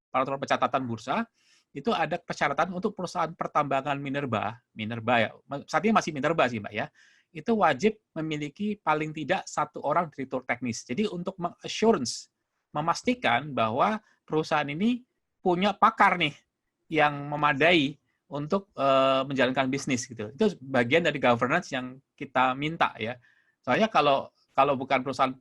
peraturan pencatatan bursa itu ada persyaratan untuk perusahaan pertambangan minerba ya. Saat ini masih minerba sih, Mbak ya. Itu wajib memiliki paling tidak 1 orang direktur teknis. Jadi untuk assurance, memastikan bahwa perusahaan ini punya pakar nih yang memadai untuk menjalankan bisnis gitu. Itu bagian dari governance yang kita minta ya. Soalnya kalau bukan perusahaan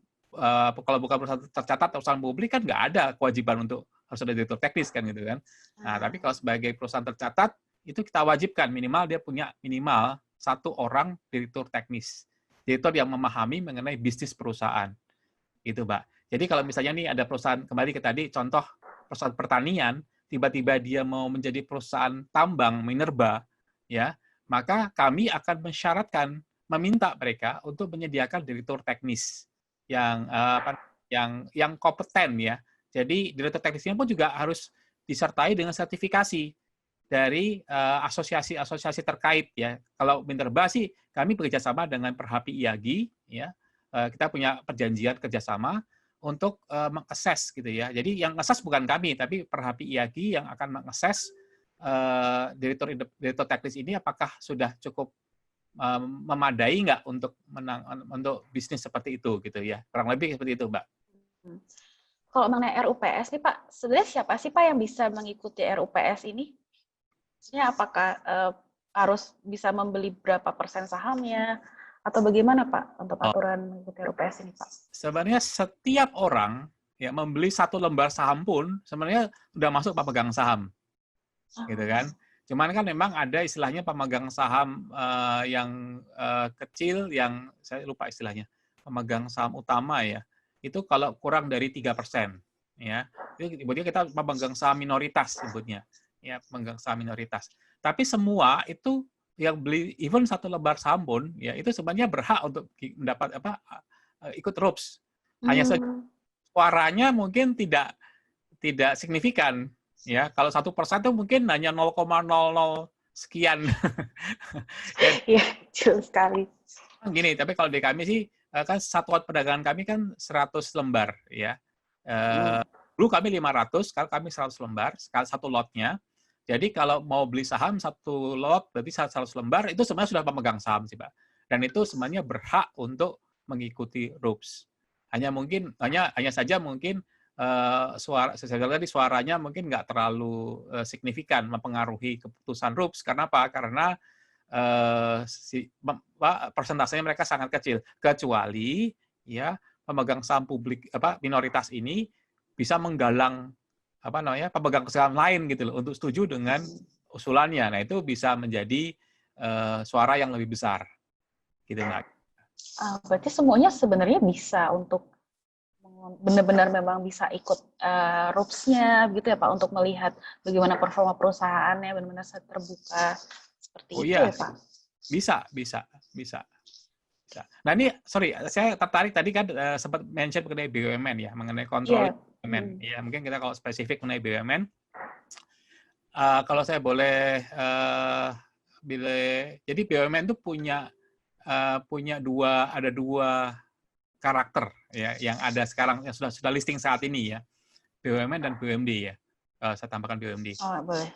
tercatat perusahaan publik kan nggak ada kewajiban untuk harus ada direktur teknis kan gitu kan. Nah, tapi kalau sebagai perusahaan tercatat itu kita wajibkan minimal dia punya minimal 1 orang direktur teknis. Direktur yang memahami mengenai bisnis perusahaan. Gitu, Mbak. Jadi kalau misalnya nih ada perusahaan, kembali ke tadi contoh perusahaan pertanian, tiba-tiba dia mau menjadi perusahaan tambang minerba, ya, maka kami akan mensyaratkan, meminta mereka untuk menyediakan direktur teknis yang kompeten ya. Jadi direktur teknisnya pun juga harus disertai dengan sertifikasi dari asosiasi-asosiasi terkait ya. Kalau minerba sih kami bekerjasama dengan Perhapi IAGI ya. Kita punya perjanjian kerjasama untuk mengakses gitu ya. Jadi yang mengakses bukan kami, tapi Perhapi IAGI yang akan mengakses direktur teknis ini apakah sudah cukup memadai nggak untuk bisnis seperti itu gitu ya. Kurang lebih seperti itu, Mbak. Kalau mengenai RUPS nih Pak, sebenarnya siapa sih Pak yang bisa mengikuti RUPS ini? Maksudnya apakah harus bisa membeli berapa persen sahamnya? Atau bagaimana Pak untuk aturan mengikuti RUPS ini Pak? Sebenarnya setiap orang ya membeli 1 lembar saham pun sebenarnya udah masuk pemegang saham, gitu kan? Cuman kan memang ada istilahnya pemegang saham yang kecil, yang saya lupa istilahnya, pemegang saham utama ya. Itu kalau kurang dari 3%, ya. Itu sebutnya kita pemegang saham minoritas sebutnya, ya pemegang saham minoritas. Tapi semua itu yang beli even 1 lembar saham pun, ya itu sebenarnya berhak untuk mendapat ikut RUPS. Hanya saja suaranya mungkin tidak signifikan. Ya, kalau 1% itu mungkin hanya 0,00 sekian. Dan Iya, betul sekali. gini, tapi kalau di kami sih kan satu lot perdagangan kami kan 100 lembar ya. Dulu kami 500, sekarang kami 100 lembar, satu lotnya. Jadi kalau mau beli saham satu lot berarti 100 lembar itu sebenarnya sudah pemegang saham sih, Pak. Dan itu sebenarnya berhak untuk mengikuti RUPS. Hanya saja mungkin suaranya mungkin nggak terlalu signifikan mempengaruhi keputusan RUPS. Karena apa? Karena persentasenya mereka sangat kecil, kecuali ya pemegang saham publik minoritas ini bisa menggalang pemegang saham lain gitu loh untuk setuju dengan usulannya. Nah, itu bisa menjadi suara yang lebih besar gitu, Mbak. Berarti semuanya sebenarnya bisa untuk benar-benar memang bisa ikut RUPS-nya gitu ya Pak, untuk melihat bagaimana performa perusahaannya benar-benar terbuka seperti itu iya. ya Pak? Bisa. Nah ini, saya tertarik tadi kan sempat mention mengenai BUMN ya, mengenai kontrol BUMN. Ya, mungkin kita kalau spesifik mengenai BUMN, kalau saya boleh jadi BUMN itu punya dua karakter ya yang ada sekarang yang sudah listing saat ini ya, BUMN dan BUMD ya. Saya tambahkan BUMD. Oh, boleh.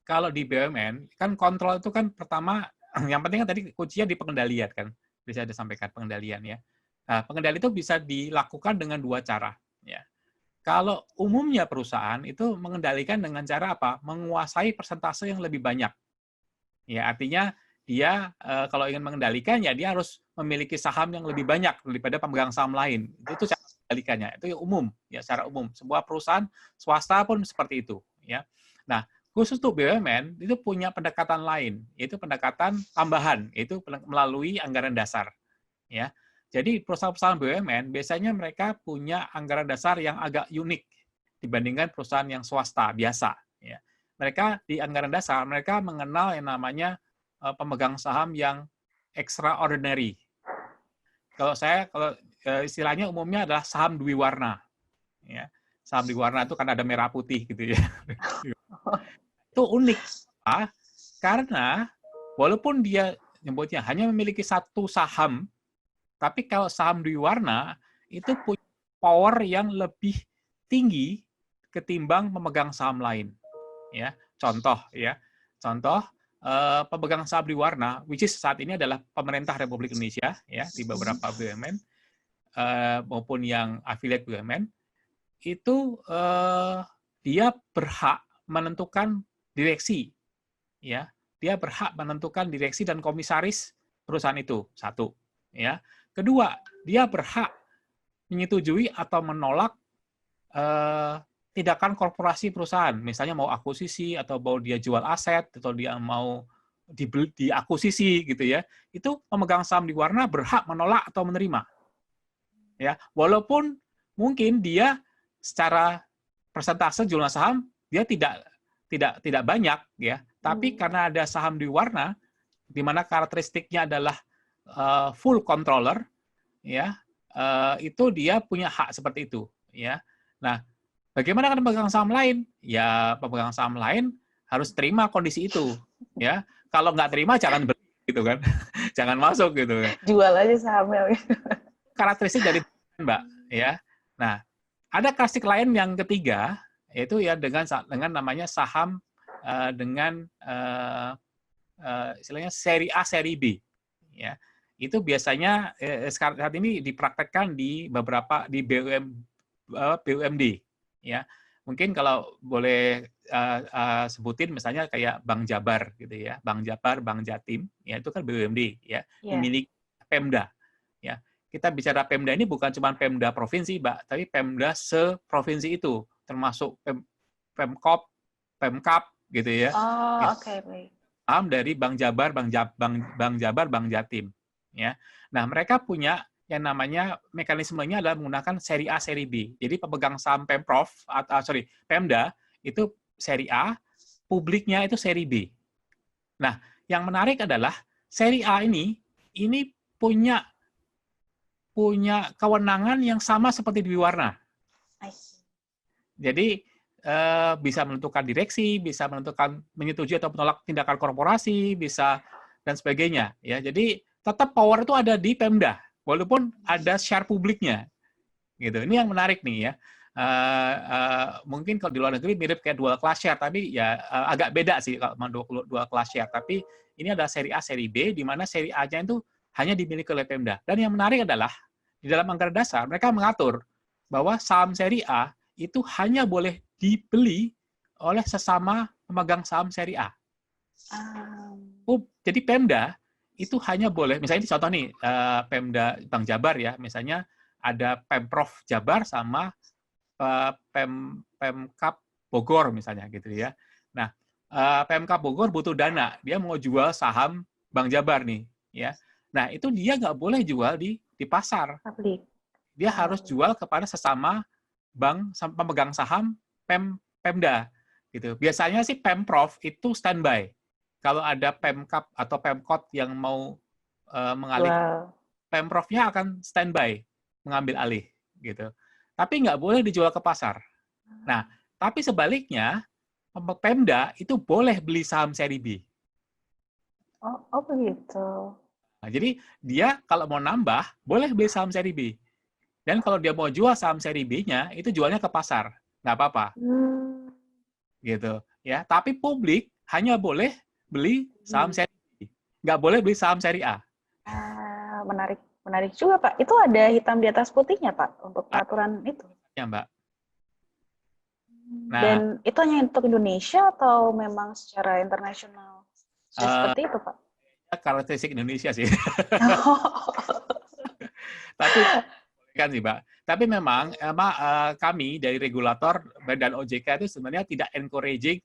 Kalau di BUMN kan kontrol itu kan pertama yang penting kan tadi kuncinya di pengendalian kan. Bisa disampaikan pengendalian ya. Nah, pengendalian itu bisa dilakukan dengan dua cara ya. Kalau umumnya perusahaan itu mengendalikan dengan cara apa? Menguasai persentase yang lebih banyak. Ya, artinya dia kalau ingin mengendalikan ya dia harus memiliki saham yang lebih banyak daripada pemegang saham lain. Itu cara mengendalikannya. Itu umum ya, secara umum. Sebuah perusahaan swasta pun seperti itu ya. Nah, khusus untuk BUMN itu punya pendekatan lain, yaitu pendekatan tambahan, yaitu melalui anggaran dasar. Ya, jadi perusahaan-perusahaan BUMN biasanya mereka punya anggaran dasar yang agak unik dibandingkan perusahaan yang swasta biasa. Ya, mereka di anggaran dasar mereka mengenal yang namanya pemegang saham yang extraordinary. Kalau istilahnya umumnya adalah saham dwiwarna. Ya, saham dwiwarna itu kan ada merah putih gitu ya. Itu unik, karena walaupun dia nyebutnya hanya memiliki satu saham, tapi kalau saham dwiwarna itu punya power yang lebih tinggi ketimbang pemegang saham lain. Ya, contoh pemegang saham dwiwarna, which is saat ini adalah pemerintah Republik Indonesia ya di beberapa BUMN maupun yang afiliat BUMN itu dia berhak menentukan direksi, ya, dia berhak menentukan direksi dan komisaris perusahaan itu, satu, ya. Kedua, dia berhak menyetujui atau menolak tindakan korporasi perusahaan, misalnya mau akuisisi atau mau dia jual aset atau dia mau diakuisisi gitu ya, itu pemegang saham dwiwarna berhak menolak atau menerima, ya, walaupun mungkin dia secara persentase jumlah saham dia tidak banyak ya, tapi karena ada saham dwiwarna di mana karakteristiknya adalah full controller ya, itu dia punya hak seperti itu ya. Nah, bagaimana dengan pemegang saham lain? Ya, pemegang saham lain harus terima kondisi itu ya. Kalau nggak terima jangan beli gitu kan. Jangan masuk gitu kan. Jual aja sahamnya. Karakteristik dari Mbak ya. Nah, ada karakteristik lain yang ketiga, yaitu ya dengan namanya saham dengan istilahnya seri A, seri B. Ya, itu biasanya saat ini dipraktekkan di beberapa di BUMD. Ya, mungkin kalau boleh sebutin misalnya kayak Bank Jabar gitu ya, Bank Jabar, Bank Jatim, ya itu kan BUMD ya, memiliki Pemda. Ya, kita bicara Pemda ini bukan cuma Pemda provinsi, Mbak, tapi Pemda seprovinsi itu, termasuk Pemkop, Pemkap, gitu ya. Oh, oke, baik. Saham dari Bank Jabar, Bank Jabar, Bank Jatim. Ya, nah mereka punya yang namanya mekanismenya adalah menggunakan seri A, seri B. Jadi pemegang saham Pemprov, Pemda itu seri A, publiknya itu seri B. Nah, yang menarik adalah seri A ini punya kewenangan yang sama seperti dwiwarna. Jadi bisa menentukan direksi, bisa menentukan menyetujui atau menolak tindakan korporasi, bisa dan sebagainya. Ya, jadi tetap power itu ada di Pemda, walaupun ada share publiknya. Gitu. Ini yang menarik nih ya. Mungkin kalau di luar negeri mirip kayak dual class share, tapi ya agak beda sih kalau dual class share. Tapi ini adalah seri A, seri B, di mana seri A-nya itu hanya dimiliki oleh Pemda. Dan yang menarik adalah di dalam anggaran dasar mereka mengatur bahwa saham seri A itu hanya boleh dibeli oleh sesama pemegang saham seri A. Jadi Pemda itu hanya boleh, misalnya ini contoh nih, Pemda Bank Jabar ya, misalnya ada Pemprov Jabar sama Pemkab Bogor misalnya gitu ya. Nah, Pemkab Bogor butuh dana, dia mau jual saham Bank Jabar nih, ya. Nah, itu dia nggak boleh jual di pasar. Publik. Dia harus jual kepada sesama bank pemegang saham Pemda gitu. Biasanya sih Pemprov itu standby. Kalau ada Pemkab atau Pemkot yang mau mengalih, Pemprovnya akan standby mengambil alih gitu. Tapi nggak boleh dijual ke pasar. Nah, tapi sebaliknya Pemda itu boleh beli saham seri B. Oh begitu. Nah, jadi dia kalau mau nambah boleh beli saham seri B. Dan kalau dia mau jual saham seri B-nya itu jualnya ke pasar, nggak apa-apa. Gitu ya. Tapi publik hanya boleh beli saham seri B, nggak boleh beli saham seri A. Menarik juga, Pak. Itu ada hitam di atas putihnya, Pak, untuk peraturan itu. Ya, Mbak. Nah, dan itu hanya untuk Indonesia atau memang secara internasional? Seperti itu, Pak? Karakteristik Indonesia sih. Tapi kan sih, Mbak. Tapi memang kami dari regulator dan OJK itu sebenarnya tidak encouraging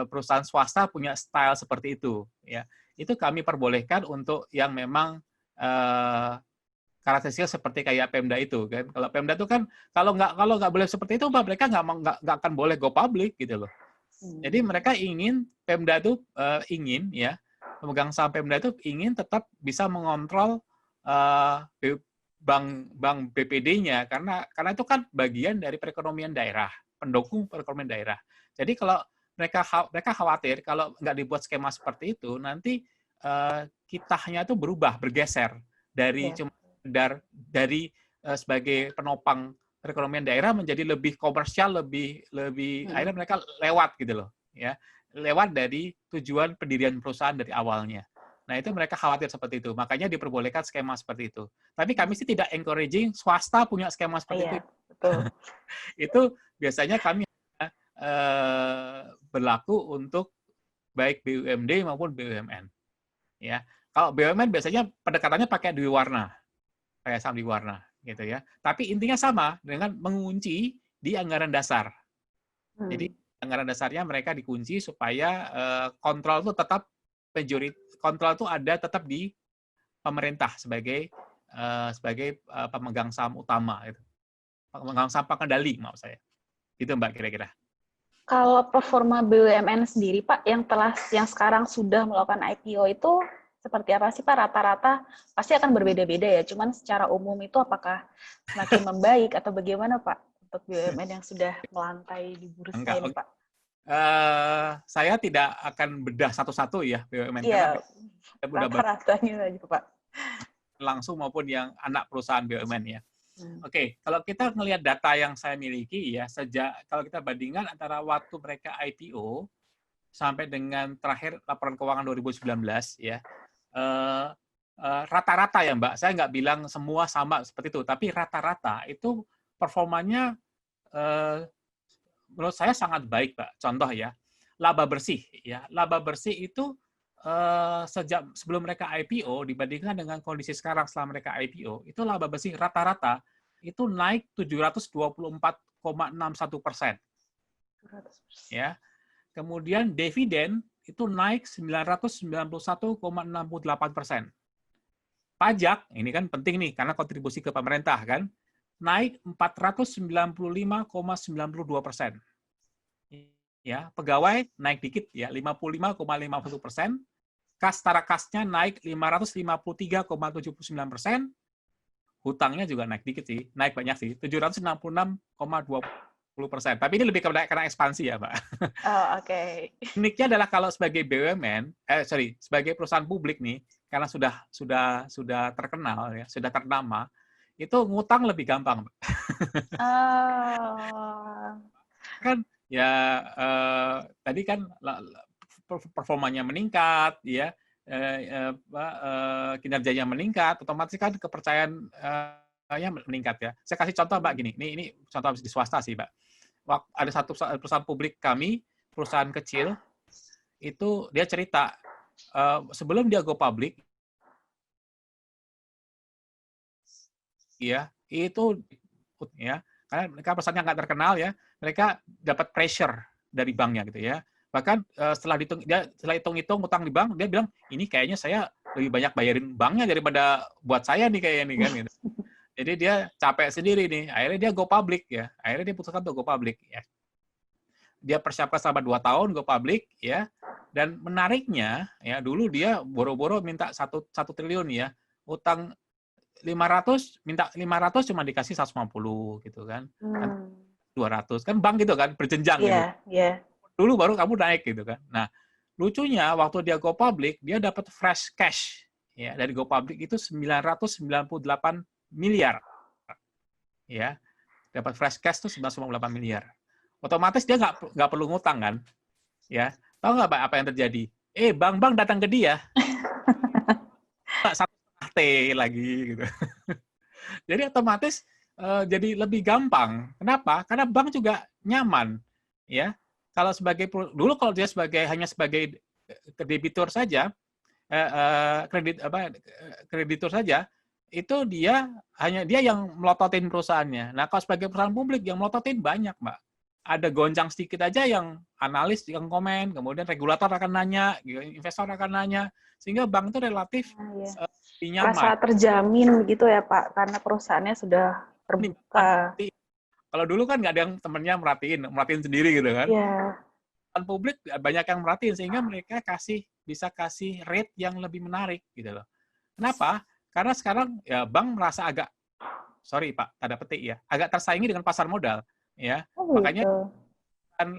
perusahaan swasta punya style seperti itu. Ya, itu kami perbolehkan untuk yang memang karakteristik seperti kayak Pemda itu kan. Kalau Pemda itu kan kalau nggak boleh seperti itu, Mbak, mereka nggak akan boleh go public gitu loh. Jadi mereka ingin Pemda itu ingin ya pemegang saham Pemda itu ingin tetap bisa mengontrol bank BPD-nya karena itu kan bagian dari perekonomian daerah, pendukung perekonomian daerah. Jadi kalau mereka khawatir kalau nggak dibuat skema seperti itu nanti kitanya itu bergeser dari cuma dari sebagai penopang perekonomian daerah menjadi lebih komersial, lebih akhirnya mereka lewat gitu loh, ya, lewat dari tujuan pendirian perusahaan dari awalnya. Nah, itu mereka khawatir seperti itu. Makanya diperbolehkan skema seperti itu. Tapi kami sih tidak encouraging swasta punya skema seperti itu. Betul. Itu biasanya kami berlaku untuk baik BUMD maupun BUMN. Ya, kalau BUMN biasanya pendekatannya pakai dwi warna, kayak saham dwi warna, gitu ya. Tapi intinya sama dengan mengunci di anggaran dasar. Jadi anggaran dasarnya mereka dikunci supaya kontrol itu tetap kontrol itu ada tetap di pemerintah sebagai pemegang saham utama, itu pemegang saham pengendali, maaf saya. Itu, Mbak, kira-kira. Kalau performa BUMN sendiri, Pak, yang sekarang sudah melakukan IPO itu seperti apa sih, Pak? Rata-rata pasti akan berbeda-beda ya. Cuman secara umum itu apakah semakin membaik atau bagaimana, Pak, untuk BUMN yang sudah melantai di bursa ini, Pak? Saya tidak akan bedah satu-satu ya BUMN. Iya, rata-ratanya saja, Pak. Langsung maupun yang anak perusahaan BUMN ya. Oke, kalau kita melihat data yang saya miliki ya, kalau kita bandingkan antara waktu mereka IPO sampai dengan terakhir laporan keuangan 2019 ya, rata-rata ya, Mbak, saya nggak bilang semua sama seperti itu, tapi rata-rata itu performanya menurut saya sangat baik, Pak. Contoh ya, laba bersih ya. Laba bersih itu sejak sebelum mereka IPO dibandingkan dengan kondisi sekarang setelah mereka IPO, itu laba bersih rata-rata itu naik 724,61%. Ya. Kemudian dividen itu naik 991,68%. Pajak, ini kan penting nih karena kontribusi ke pemerintah kan, naik 495,92%. Ya, pegawai naik dikit ya, 55,51%. Kas setara kasnya naik 553,79%. Hutangnya juga naik dikit sih, naik banyak sih, 766,28%. 10%. Tapi ini lebih karena ekspansi ya, Mbak. Oh, oke. Uniknya adalah kalau sebagai BUMN, sebagai perusahaan publik nih, karena sudah terkenal ya, sudah ternama, itu ngutang lebih gampang, Mbak. Oh. Kan ya tadi kan performanya meningkat, ya, kinerjanya meningkat, otomatis kan kepercayaan meningkat ya. Saya kasih contoh Mbak gini, ini contoh di swasta sih Mbak. Ada satu perusahaan publik kami, perusahaan kecil, itu dia cerita sebelum dia go public, ya itu ya karena mereka perusahaannya nggak terkenal ya, mereka dapat pressure dari banknya gitu ya. Bahkan setelah hitung-hitung utang di bank, dia bilang ini kayaknya saya lebih banyak bayarin banknya daripada buat saya nih kayaknya nih kan gitu. Jadi dia capek sendiri nih, akhirnya dia go public ya, akhirnya dia putuskan untuk go public ya. Dia persiapkan selama 2 tahun go public ya, dan menariknya ya dulu dia boro-boro minta 1 triliun ya, utang 500, minta 500 cuma dikasih 150 gitu kan. 200 kan bank gitu kan berjenjang gitu. Iya. Dulu baru kamu naik gitu kan. Nah, lucunya waktu dia go public dia dapat fresh cash ya dari go public itu 998 miliar. Ya. Dapat fresh cash tuh 998 miliar. Otomatis dia nggak perlu ngutang kan. Ya. Tahu nggak Pak apa yang terjadi? Bank-bank datang ke dia. 1,5 T lagi gitu. Jadi otomatis jadi lebih gampang. Kenapa? Karena bank juga nyaman, ya. Kalau dulu kalau dia hanya sebagai debitur saja, kreditur saja, itu dia yang melototin perusahaannya. Nah, kalau sebagai perusahaan publik yang melototin banyak, Mbak. Ada gonjang sedikit aja yang analis yang komen, kemudian regulator akan nanya, investor akan nanya, sehingga bank itu relatif lebih nyaman. Rasa terjamin begitu ya Pak, karena perusahaannya sudah terbuka. Kalau dulu kan nggak ada yang temennya merhatiin sendiri gitu kan. Iya. Perusahaan publik banyak yang merhatiin, sehingga mereka bisa kasih rate yang lebih menarik gitu loh. Kenapa? Karena sekarang ya bank merasa agak, sorry Pak, tanda petik ya, agak tersaingi dengan pasar modal. Ya, makanya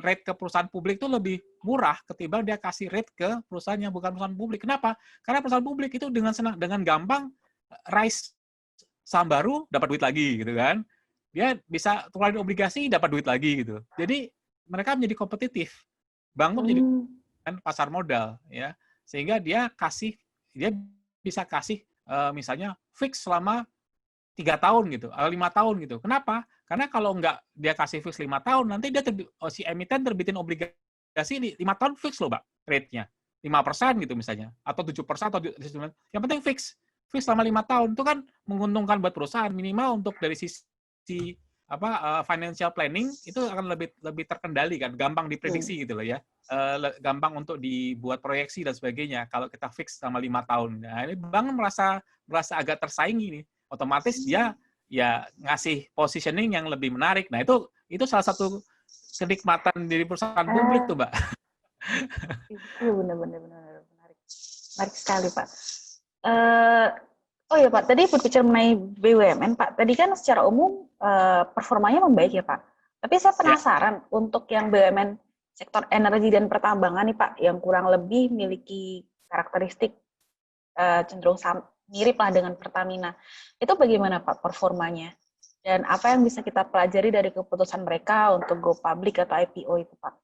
rate ke perusahaan publik itu lebih murah ketimbang dia kasih rate ke perusahaan yang bukan perusahaan publik. Kenapa? Karena perusahaan publik itu dengan gampang raise saham baru dapat duit lagi gitu kan. Dia bisa tukarin obligasi dapat duit lagi gitu. Jadi mereka menjadi kompetitif. Bank itu menjadi pasar modal ya. Sehingga dia bisa kasih misalnya fix selama 3 tahun gitu, 5 tahun gitu. Kenapa? Karena kalau nggak dia kasih fix 5 tahun, nanti si emiten terbitin obligasi 5 tahun fix loh, Mbak, rate-nya. 5% gitu misalnya, atau 7%, atau yang penting fix selama 5 tahun. Itu kan menguntungkan buat perusahaan, minimal untuk dari sisi financial planning itu akan lebih terkendali kan, gampang diprediksi gitu loh ya. Gampang untuk dibuat proyeksi dan sebagainya kalau kita fix selama 5 tahun. Nah, ini bank merasa agak tersaingi nih. Otomatis dia ya ngasih positioning yang lebih menarik. Nah, itu salah satu kenikmatan dari perusahaan publik tuh, Mbak. Iya, benar-benar menarik. Menarik sekali, Pak. Oh ya Pak, tadi berbicara mengenai BUMN, Pak. Tadi kan secara umum performanya membaik ya, Pak. Tapi saya penasaran untuk yang BUMN sektor energi dan pertambangan nih, Pak, yang kurang lebih memiliki karakteristik cenderung mirip lah dengan Pertamina. Itu bagaimana Pak performanya? Dan apa yang bisa kita pelajari dari keputusan mereka untuk go public atau IPO itu, Pak?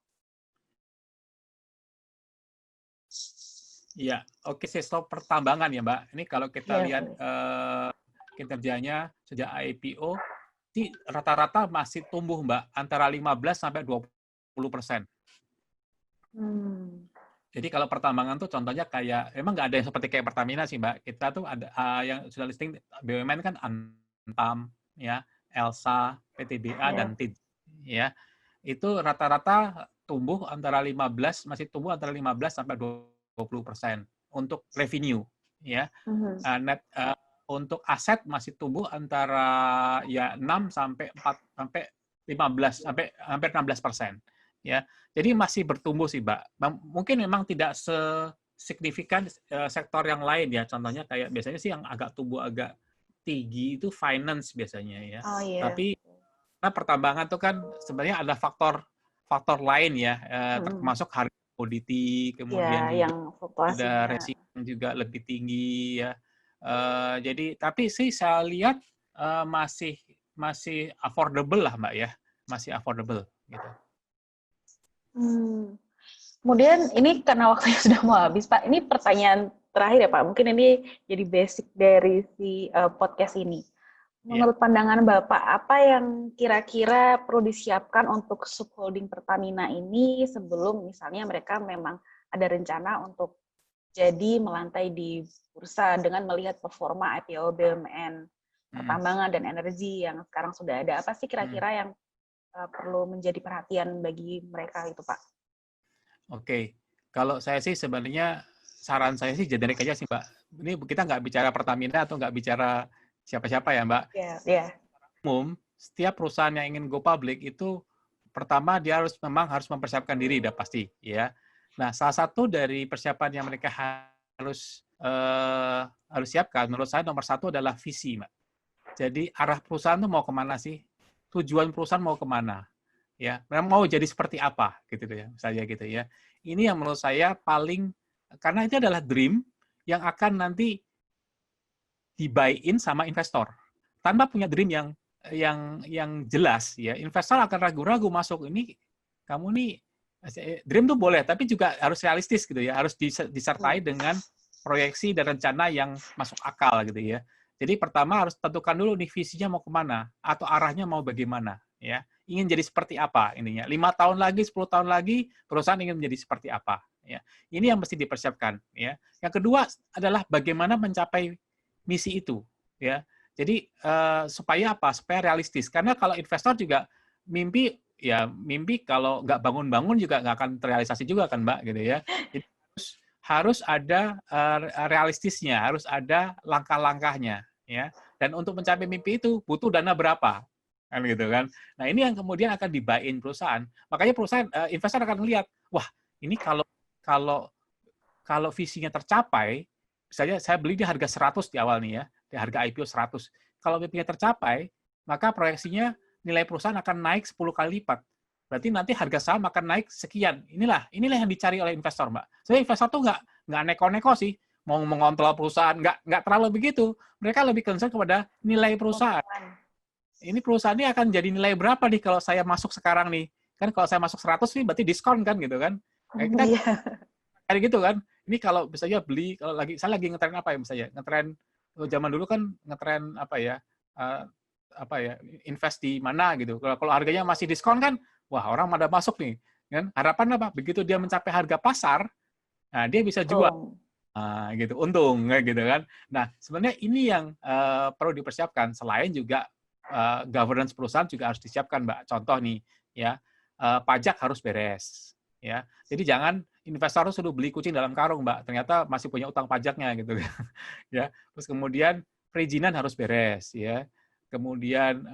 Iya, oke, sektor pertambangan ya Mbak. Ini kalau kita lihat kinerjanya sejak IPO, rata-rata masih tumbuh Mbak, antara 15 sampai 20%. Jadi kalau pertambangan tuh contohnya kayak, emang nggak ada yang seperti kayak Pertamina sih Mbak. Kita tuh ada yang sudah listing BUMN kan Antam, ya, Elsa, PTBA, dan TID. Ya, itu rata-rata masih tumbuh antara 15 sampai 20% untuk revenue. Ya, untuk aset masih tumbuh antara 6 sampai 15 sampai hampir 16%. Ya, jadi masih bertumbuh sih, Mbak. Mungkin memang tidak sesignifikan sektor yang lain ya. Contohnya kayak biasanya sih yang agak tumbuh agak tinggi itu finance biasanya ya. Oh, iya. Tapi Karena pertambangan itu kan sebenarnya ada faktor lain ya, termasuk harga komoditi, kemudian Ya, juga yang ada fluktuasinya. resiko yang juga lebih tinggi ya. Jadi tapi sih saya lihat masih masih affordable lah Mbak ya, masih affordable gitu. Hmm. Kemudian ini karena waktunya sudah mau habis, Pak. Ini pertanyaan terakhir ya, Pak. Mungkin ini jadi basic dari si podcast ini. Ya. Menurut pandangan Bapak, apa yang kira-kira perlu disiapkan untuk subholding Pertamina ini sebelum misalnya mereka memang ada rencana untuk jadi melantai di bursa dengan melihat performa IPO BUMN Hmm. pertambangan dan energi yang sekarang sudah ada? Apa sih Hmm. kira-kira yang perlu menjadi perhatian bagi mereka itu, Pak? Oke, kalau saya sih sebenarnya saran saya sih generik aja sih Mbak. Ini kita nggak bicara Pertamina atau nggak bicara siapa-siapa ya Mbak. Ya, ya. Umum, setiap perusahaan yang ingin go public itu pertama dia memang harus mempersiapkan diri, udah pasti ya. Nah, salah satu dari persiapan yang mereka harus siapkan, menurut saya nomor satu adalah visi, Mbak. Jadi arah perusahaan itu mau kemana sih? Tujuan perusahaan mau kemana? Ya, mau jadi seperti apa gitu ya, misalnya gitu ya. Ini yang menurut saya paling, karena itu adalah dream yang akan nanti di-buy-in sama investor. Tanpa punya dream yang jelas ya, investor akan ragu-ragu masuk. Ini kamu nih dream tuh boleh, tapi juga harus realistis gitu ya, harus disertai dengan proyeksi dan rencana yang masuk akal gitu ya. Jadi pertama harus tentukan dulu nih visinya mau kemana atau arahnya mau bagaimana ya. Ingin jadi seperti apa ininya. 5 tahun lagi, 10 tahun lagi perusahaan ingin menjadi seperti apa ya. Ini yang mesti dipersiapkan ya. Yang kedua adalah bagaimana mencapai misi itu ya. Jadi supaya apa? Supaya realistis. Karena kalau investor juga mimpi kalau nggak bangun-bangun juga nggak akan terrealisasi juga kan Mbak gitu ya. Jadi harus ada realistisnya, harus ada langkah-langkahnya ya. Dan untuk mencapai mimpi itu butuh dana berapa? Kan gitu kan. Nah, ini yang kemudian akan dibuy-in perusahaan. Makanya perusahaan investor akan melihat, wah, ini kalau kalau visinya tercapai, misalnya saya beli di harga 100 di awal nih ya, di harga IPO 100. Kalau visinya tercapai, maka proyeksinya nilai perusahaan akan naik 10 kali lipat. Berarti nanti harga saham akan naik sekian. Inilah yang dicari oleh investor, Mbak. Jadi investor tuh nggak neko-neko sih, mau mengontrol perusahaan, nggak terlalu begitu. Mereka lebih concern kepada nilai perusahaan. Ini perusahaan ini akan jadi nilai berapa nih kalau saya masuk sekarang nih? Kan kalau saya masuk 100 nih berarti diskon kan gitu kan. Kayak kita kayak gitu kan. Ini kalau misalnya beli, kalau saya lagi ngetren apa ya misalnya, ngetren zaman dulu kan ngetren apa ya, invest di mana gitu. Kalau harganya masih diskon kan, wah orang pada masuk nih. Kan? Harapan apa? Begitu dia mencapai harga pasar, nah dia bisa jual. Nah, gitu, untung kayak gitu kan. Nah, sebenarnya ini yang perlu dipersiapkan. Selain juga governance perusahaan juga harus disiapkan, Mbak. Contoh nih, ya, pajak harus beres, ya. Jadi jangan investor sudah beli kucing dalam karung, Mbak. Ternyata masih punya utang pajaknya gitu, ya. Terus kemudian perizinan harus beres, ya. Kemudian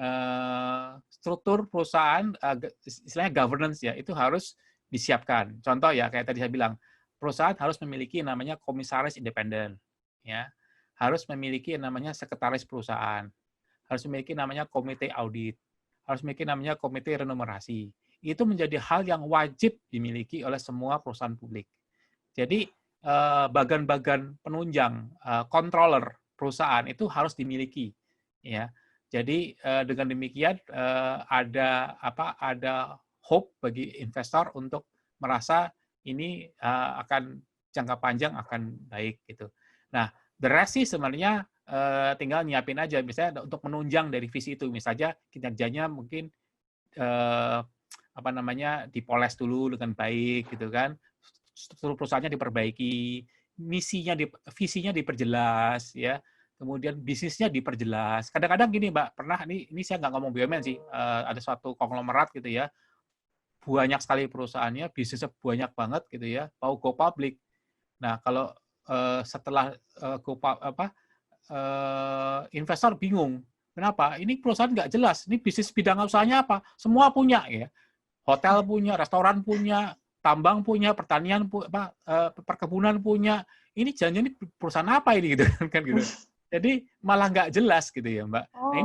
struktur perusahaan, istilahnya governance ya, itu harus disiapkan. Contoh ya, kayak tadi saya bilang, perusahaan harus memiliki namanya komisaris independen, ya. Harus memiliki namanya sekretaris perusahaan, harus memiliki namanya komite audit, harus memiliki namanya komite remunerasi. Itu menjadi hal yang wajib dimiliki oleh semua perusahaan publik. Jadi bagan-bagan penunjang, controller perusahaan itu harus dimiliki, ya. Jadi dengan demikian ada hope bagi investor untuk merasa ini akan jangka panjang akan baik gitu. Nah, the rest sih sebenarnya tinggal nyiapin aja, misalnya untuk menunjang dari visi itu, misalnya kinerjanya mungkin dipoles dulu dengan baik gitu kan, struktur perusahaannya diperbaiki, visinya diperjelas ya, kemudian bisnisnya diperjelas. Kadang-kadang gini Mbak, pernah ini saya nggak ngomong BUMN sih, ada suatu konglomerat gitu ya, banyak sekali perusahaannya, bisnisnya banyak banget gitu ya, mau go public. Nah kalau setelah investor bingung, kenapa? Ini perusahaan nggak jelas, ini bisnis bidang usahanya apa? Semua punya ya, hotel punya, restoran punya, tambang punya, pertanian perkebunan punya. Ini jangan-jangan ini perusahaan apa ini gitu kan gitu. Jadi malah nggak jelas gitu ya Mbak. Nah, ini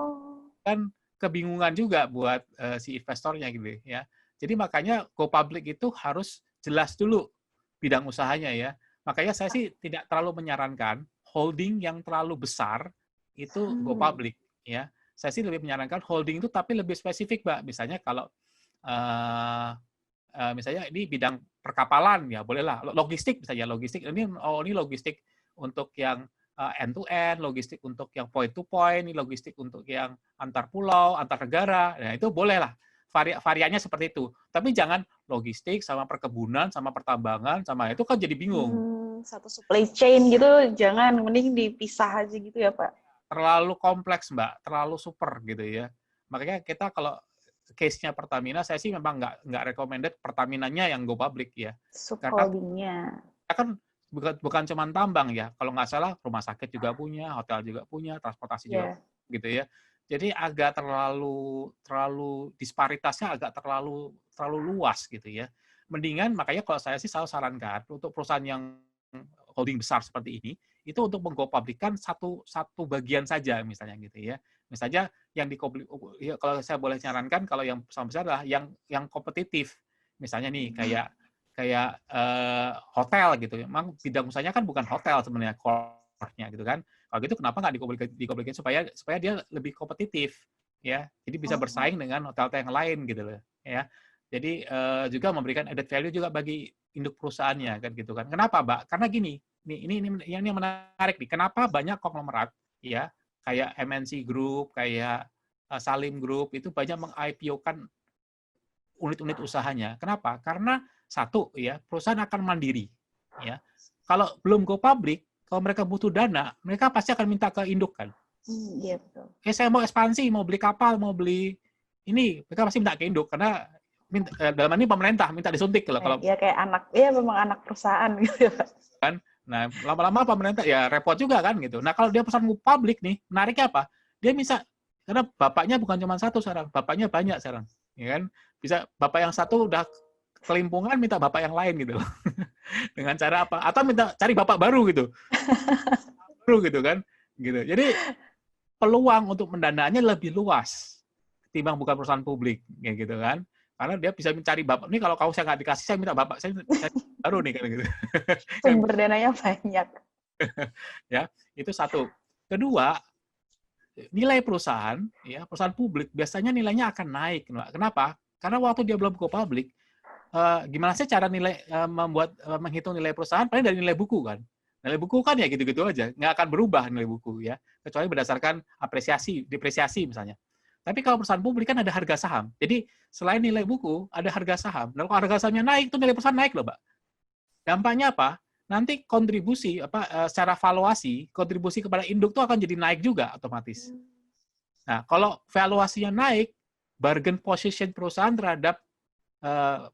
kan kebingungan juga buat si investornya gitu ya. Jadi makanya go public itu harus jelas dulu bidang usahanya ya. Makanya saya sih tidak terlalu menyarankan holding yang terlalu besar itu go public ya. Saya sih lebih menyarankan holding itu tapi lebih spesifik, Mbak. Misalnya kalau misalnya ini bidang perkapalan ya bolehlah, logistik misalnya logistik ini logistik untuk yang end to end, logistik untuk yang point to point, ini logistik untuk yang antar pulau, antar negara. Nah, itu bolehlah. Variannya seperti itu. Tapi jangan logistik sama perkebunan sama pertambangan sama itu kan jadi bingung. Satu supply chain gitu jangan, mending dipisah aja gitu ya, Pak. Terlalu kompleks, Mbak, terlalu super gitu ya. Makanya kita kalau case-nya Pertamina, saya sih memang nggak recommended Pertaminanya yang go public ya. Subholdingnya. Karena kan bukan cuma tambang ya. Kalau nggak salah rumah sakit juga punya, hotel juga punya, transportasi juga gitu ya. Jadi agak terlalu disparitasnya agak terlalu luas gitu ya. Mendingan makanya kalau saya sih selalu sarankan untuk perusahaan yang holding besar seperti ini itu untuk menggo-publikan satu bagian saja misalnya gitu ya. Misalnya yang kalau saya boleh nyarankan kalau yang perusahaan besar adalah yang kompetitif. Misalnya nih kayak hotel gitu. Memang bidang usahanya kan bukan hotel sebenarnya core-nya gitu kan. Kalau gitu kenapa nggak dikomunikan supaya dia lebih kompetitif ya. Jadi bisa bersaing dengan hotel-hotel yang lain gitu loh ya. Jadi juga memberikan added value juga bagi induk perusahaannya kan gitu kan. Kenapa, Mbak? Karena gini, ini yang menarik nih. Kenapa banyak konglomerat ya kayak MNC Group, kayak Salim Group itu banyak meng-IPO-kan unit-unit usahanya. Kenapa? Karena satu ya, perusahaan akan mandiri ya. Kalau belum go public, kalau mereka butuh dana, mereka pasti akan minta ke induk kan. Iya betul. Saya mau ekspansi, mau beli kapal, mau beli ini, mereka pasti minta ke induk karena dalam ini pemerintah minta disuntik kalau ya kayak anak, ya memang anak perusahaan gitu ya Pak. Kan. Nah, lama-lama pemerintah ya repot juga kan gitu. Nah, kalau dia perusahaan publik nih, menariknya apa? Dia bisa karena bapaknya bukan cuma satu sekarang, bapaknya banyak sekarang, ya kan? Bisa bapak yang satu udah kelimpungan minta bapak yang lain gitu. Dengan cara apa? Atau minta cari bapak baru gitu. Baru gitu kan. Gitu. Jadi peluang untuk mendananya lebih luas ketimbang bukan perusahaan publik kayak gitu kan. Karena dia bisa mencari bapak. Ini kalau kau saya nggak dikasih, saya minta bapak saya baru nih kan gitu. Sumber dananya banyak. Ya, itu satu. Kedua, nilai perusahaan, ya perusahaan publik biasanya nilainya akan naik. Kenapa? Karena waktu dia belum go public, gimana sih cara menghitung nilai perusahaan? Paling dari nilai buku kan. Nilai buku kan ya gitu-gitu aja, nggak akan berubah nilai buku ya, kecuali berdasarkan depresiasi misalnya. Tapi kalau perusahaan publik kan ada harga saham. Jadi selain nilai buku, ada harga saham. Nah, kalau harga sahamnya naik, itu nilai perusahaan naik loh, Mbak. Dampaknya apa? Nanti kontribusi secara valuasi, kontribusi kepada induk itu akan jadi naik juga otomatis. Nah, kalau valuasinya naik, bargain position perusahaan terhadap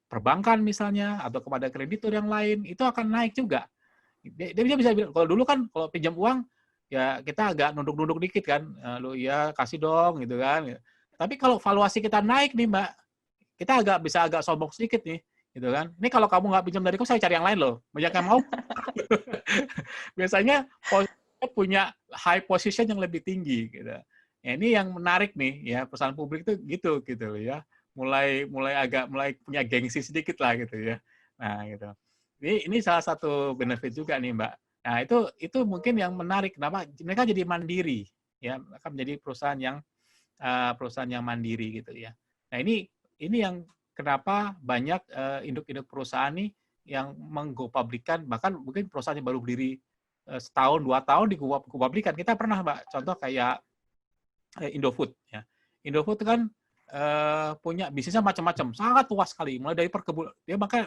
perbankan misalnya atau kepada kreditur yang lain itu akan naik juga. Dia bisa bilang, kalau dulu kan kalau pinjam uang ya kita agak nunduk-nunduk dikit kan, lu ya kasih dong gitu kan. Tapi kalau valuasi kita naik nih Mbak, kita bisa agak sombong sedikit nih, gitu kan. Ini kalau kamu nggak pinjam dariku, saya cari yang lain loh. Banyak yang mau. Biasanya punya high position yang lebih tinggi gitu. Ya, ini yang menarik nih ya, perusahaan publik itu gitu ya. Mulai punya gengsi sedikit lah gitu ya. Nah, gitu. Ini salah satu benefit juga nih, Mbak. Nah, itu mungkin yang menarik kenapa mereka jadi mandiri ya, mereka menjadi perusahaan yang mandiri gitu ya. Nah, ini yang kenapa banyak induk-induk perusahaan nih yang menggo-publikan, bahkan mungkin perusahaan yang baru berdiri setahun, 2 tahun digo-publikan. Kita pernah, Mbak, contoh kayak Indofood. Ya. Indofood kan punya bisnisnya macam-macam, sangat luas sekali. Mulai dari perkebunan,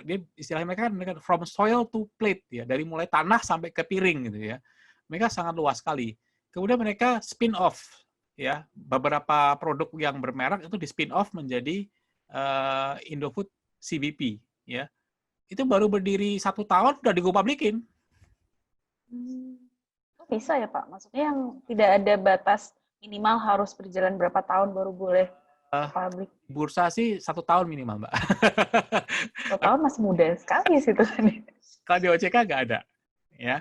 dia istilahnya mereka from soil to plate, ya, dari mulai tanah sampai ke piring gitu ya. Mereka sangat luas sekali. Kemudian mereka spin off, ya, beberapa produk yang bermerek itu di spin off menjadi Indofood CVP, ya. Itu baru berdiri 1 tahun udah digo-publikin. Bisa ya Pak? Maksudnya yang tidak ada batas minimal harus berjalan berapa tahun baru boleh publik? Bursa sih 1 tahun minimal, Mbak. 1 tahun masih muda sekali sih itu kan. Kalau di OJK nggak ada. Ya.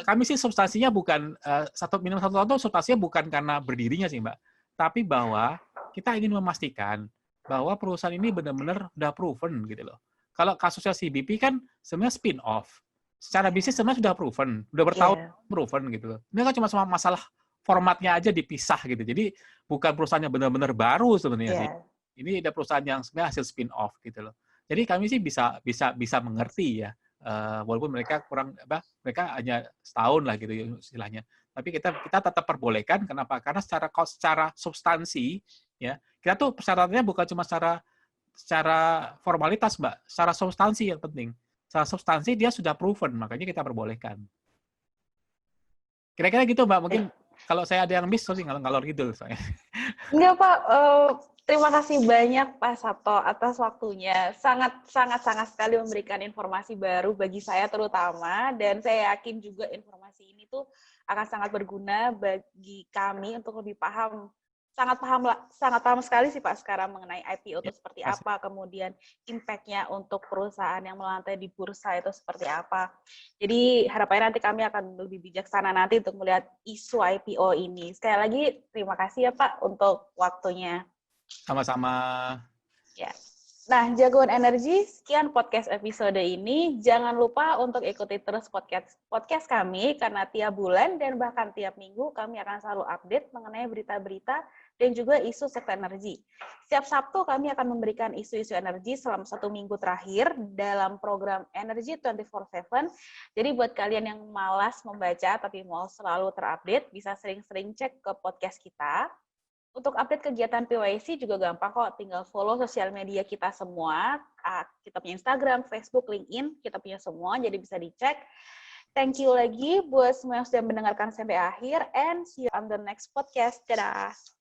Kami sih substansinya bukan minimal 1 tahun itu substansinya bukan karena berdirinya sih, Mbak. Tapi bahwa kita ingin memastikan bahwa perusahaan ini benar-benar udah proven gitu loh. Kalau kasusnya CBP kan sebenarnya spin off. Secara bisnis sebenarnya sudah proven, udah bertahun proven gitu loh. Ini kan cuma masalah formatnya aja dipisah gitu. Jadi bukan perusahaannya benar-benar baru sebenarnya sih. Ini ada perusahaan yang sebenarnya hasil spin off gitu loh. Jadi kami sih bisa mengerti ya. Walaupun mereka mereka hanya setahun lah gitu istilahnya. Tapi kita tetap perbolehkan. Kenapa? Karena secara substansi ya, kita tuh persyaratannya bukan cuma secara formalitas, Mbak, secara substansi yang penting. Secara substansi dia sudah proven, makanya kita perbolehkan. Kira-kira gitu, Mbak. Mungkin kalau saya ada yang miss, sorry ngalor gitu saya. Enggak, Pak. Terima kasih banyak Pak Sabto atas waktunya. Sangat sekali memberikan informasi baru bagi saya terutama, dan saya yakin juga informasi ini tuh akan sangat berguna bagi kami untuk lebih paham. Sangat paham sekali sih Pak sekarang mengenai IPO itu seperti apa, kemudian impact-nya untuk perusahaan yang melantai di bursa itu seperti apa. Jadi harapannya nanti kami akan lebih bijaksana nanti untuk melihat isu IPO ini. Sekali lagi terima kasih ya Pak untuk waktunya. Sama-sama. Ya. Nah, Jagoan Energi, sekian podcast episode ini. Jangan lupa untuk ikuti terus podcast kami, karena tiap bulan dan bahkan tiap minggu kami akan selalu update mengenai berita-berita dan juga isu sektor energi. Setiap Sabtu kami akan memberikan isu-isu energi selama 1 minggu terakhir dalam program Energy 24/7. Jadi buat kalian yang malas membaca tapi mau selalu terupdate, bisa sering-sering cek ke podcast kita. Untuk update kegiatan PYC juga gampang kok, tinggal follow sosial media kita semua. Kita punya Instagram, Facebook, LinkedIn, kita punya semua, jadi bisa dicek. Thank you lagi buat semua yang sudah mendengarkan sampai akhir, and see you on the next podcast. Dadah!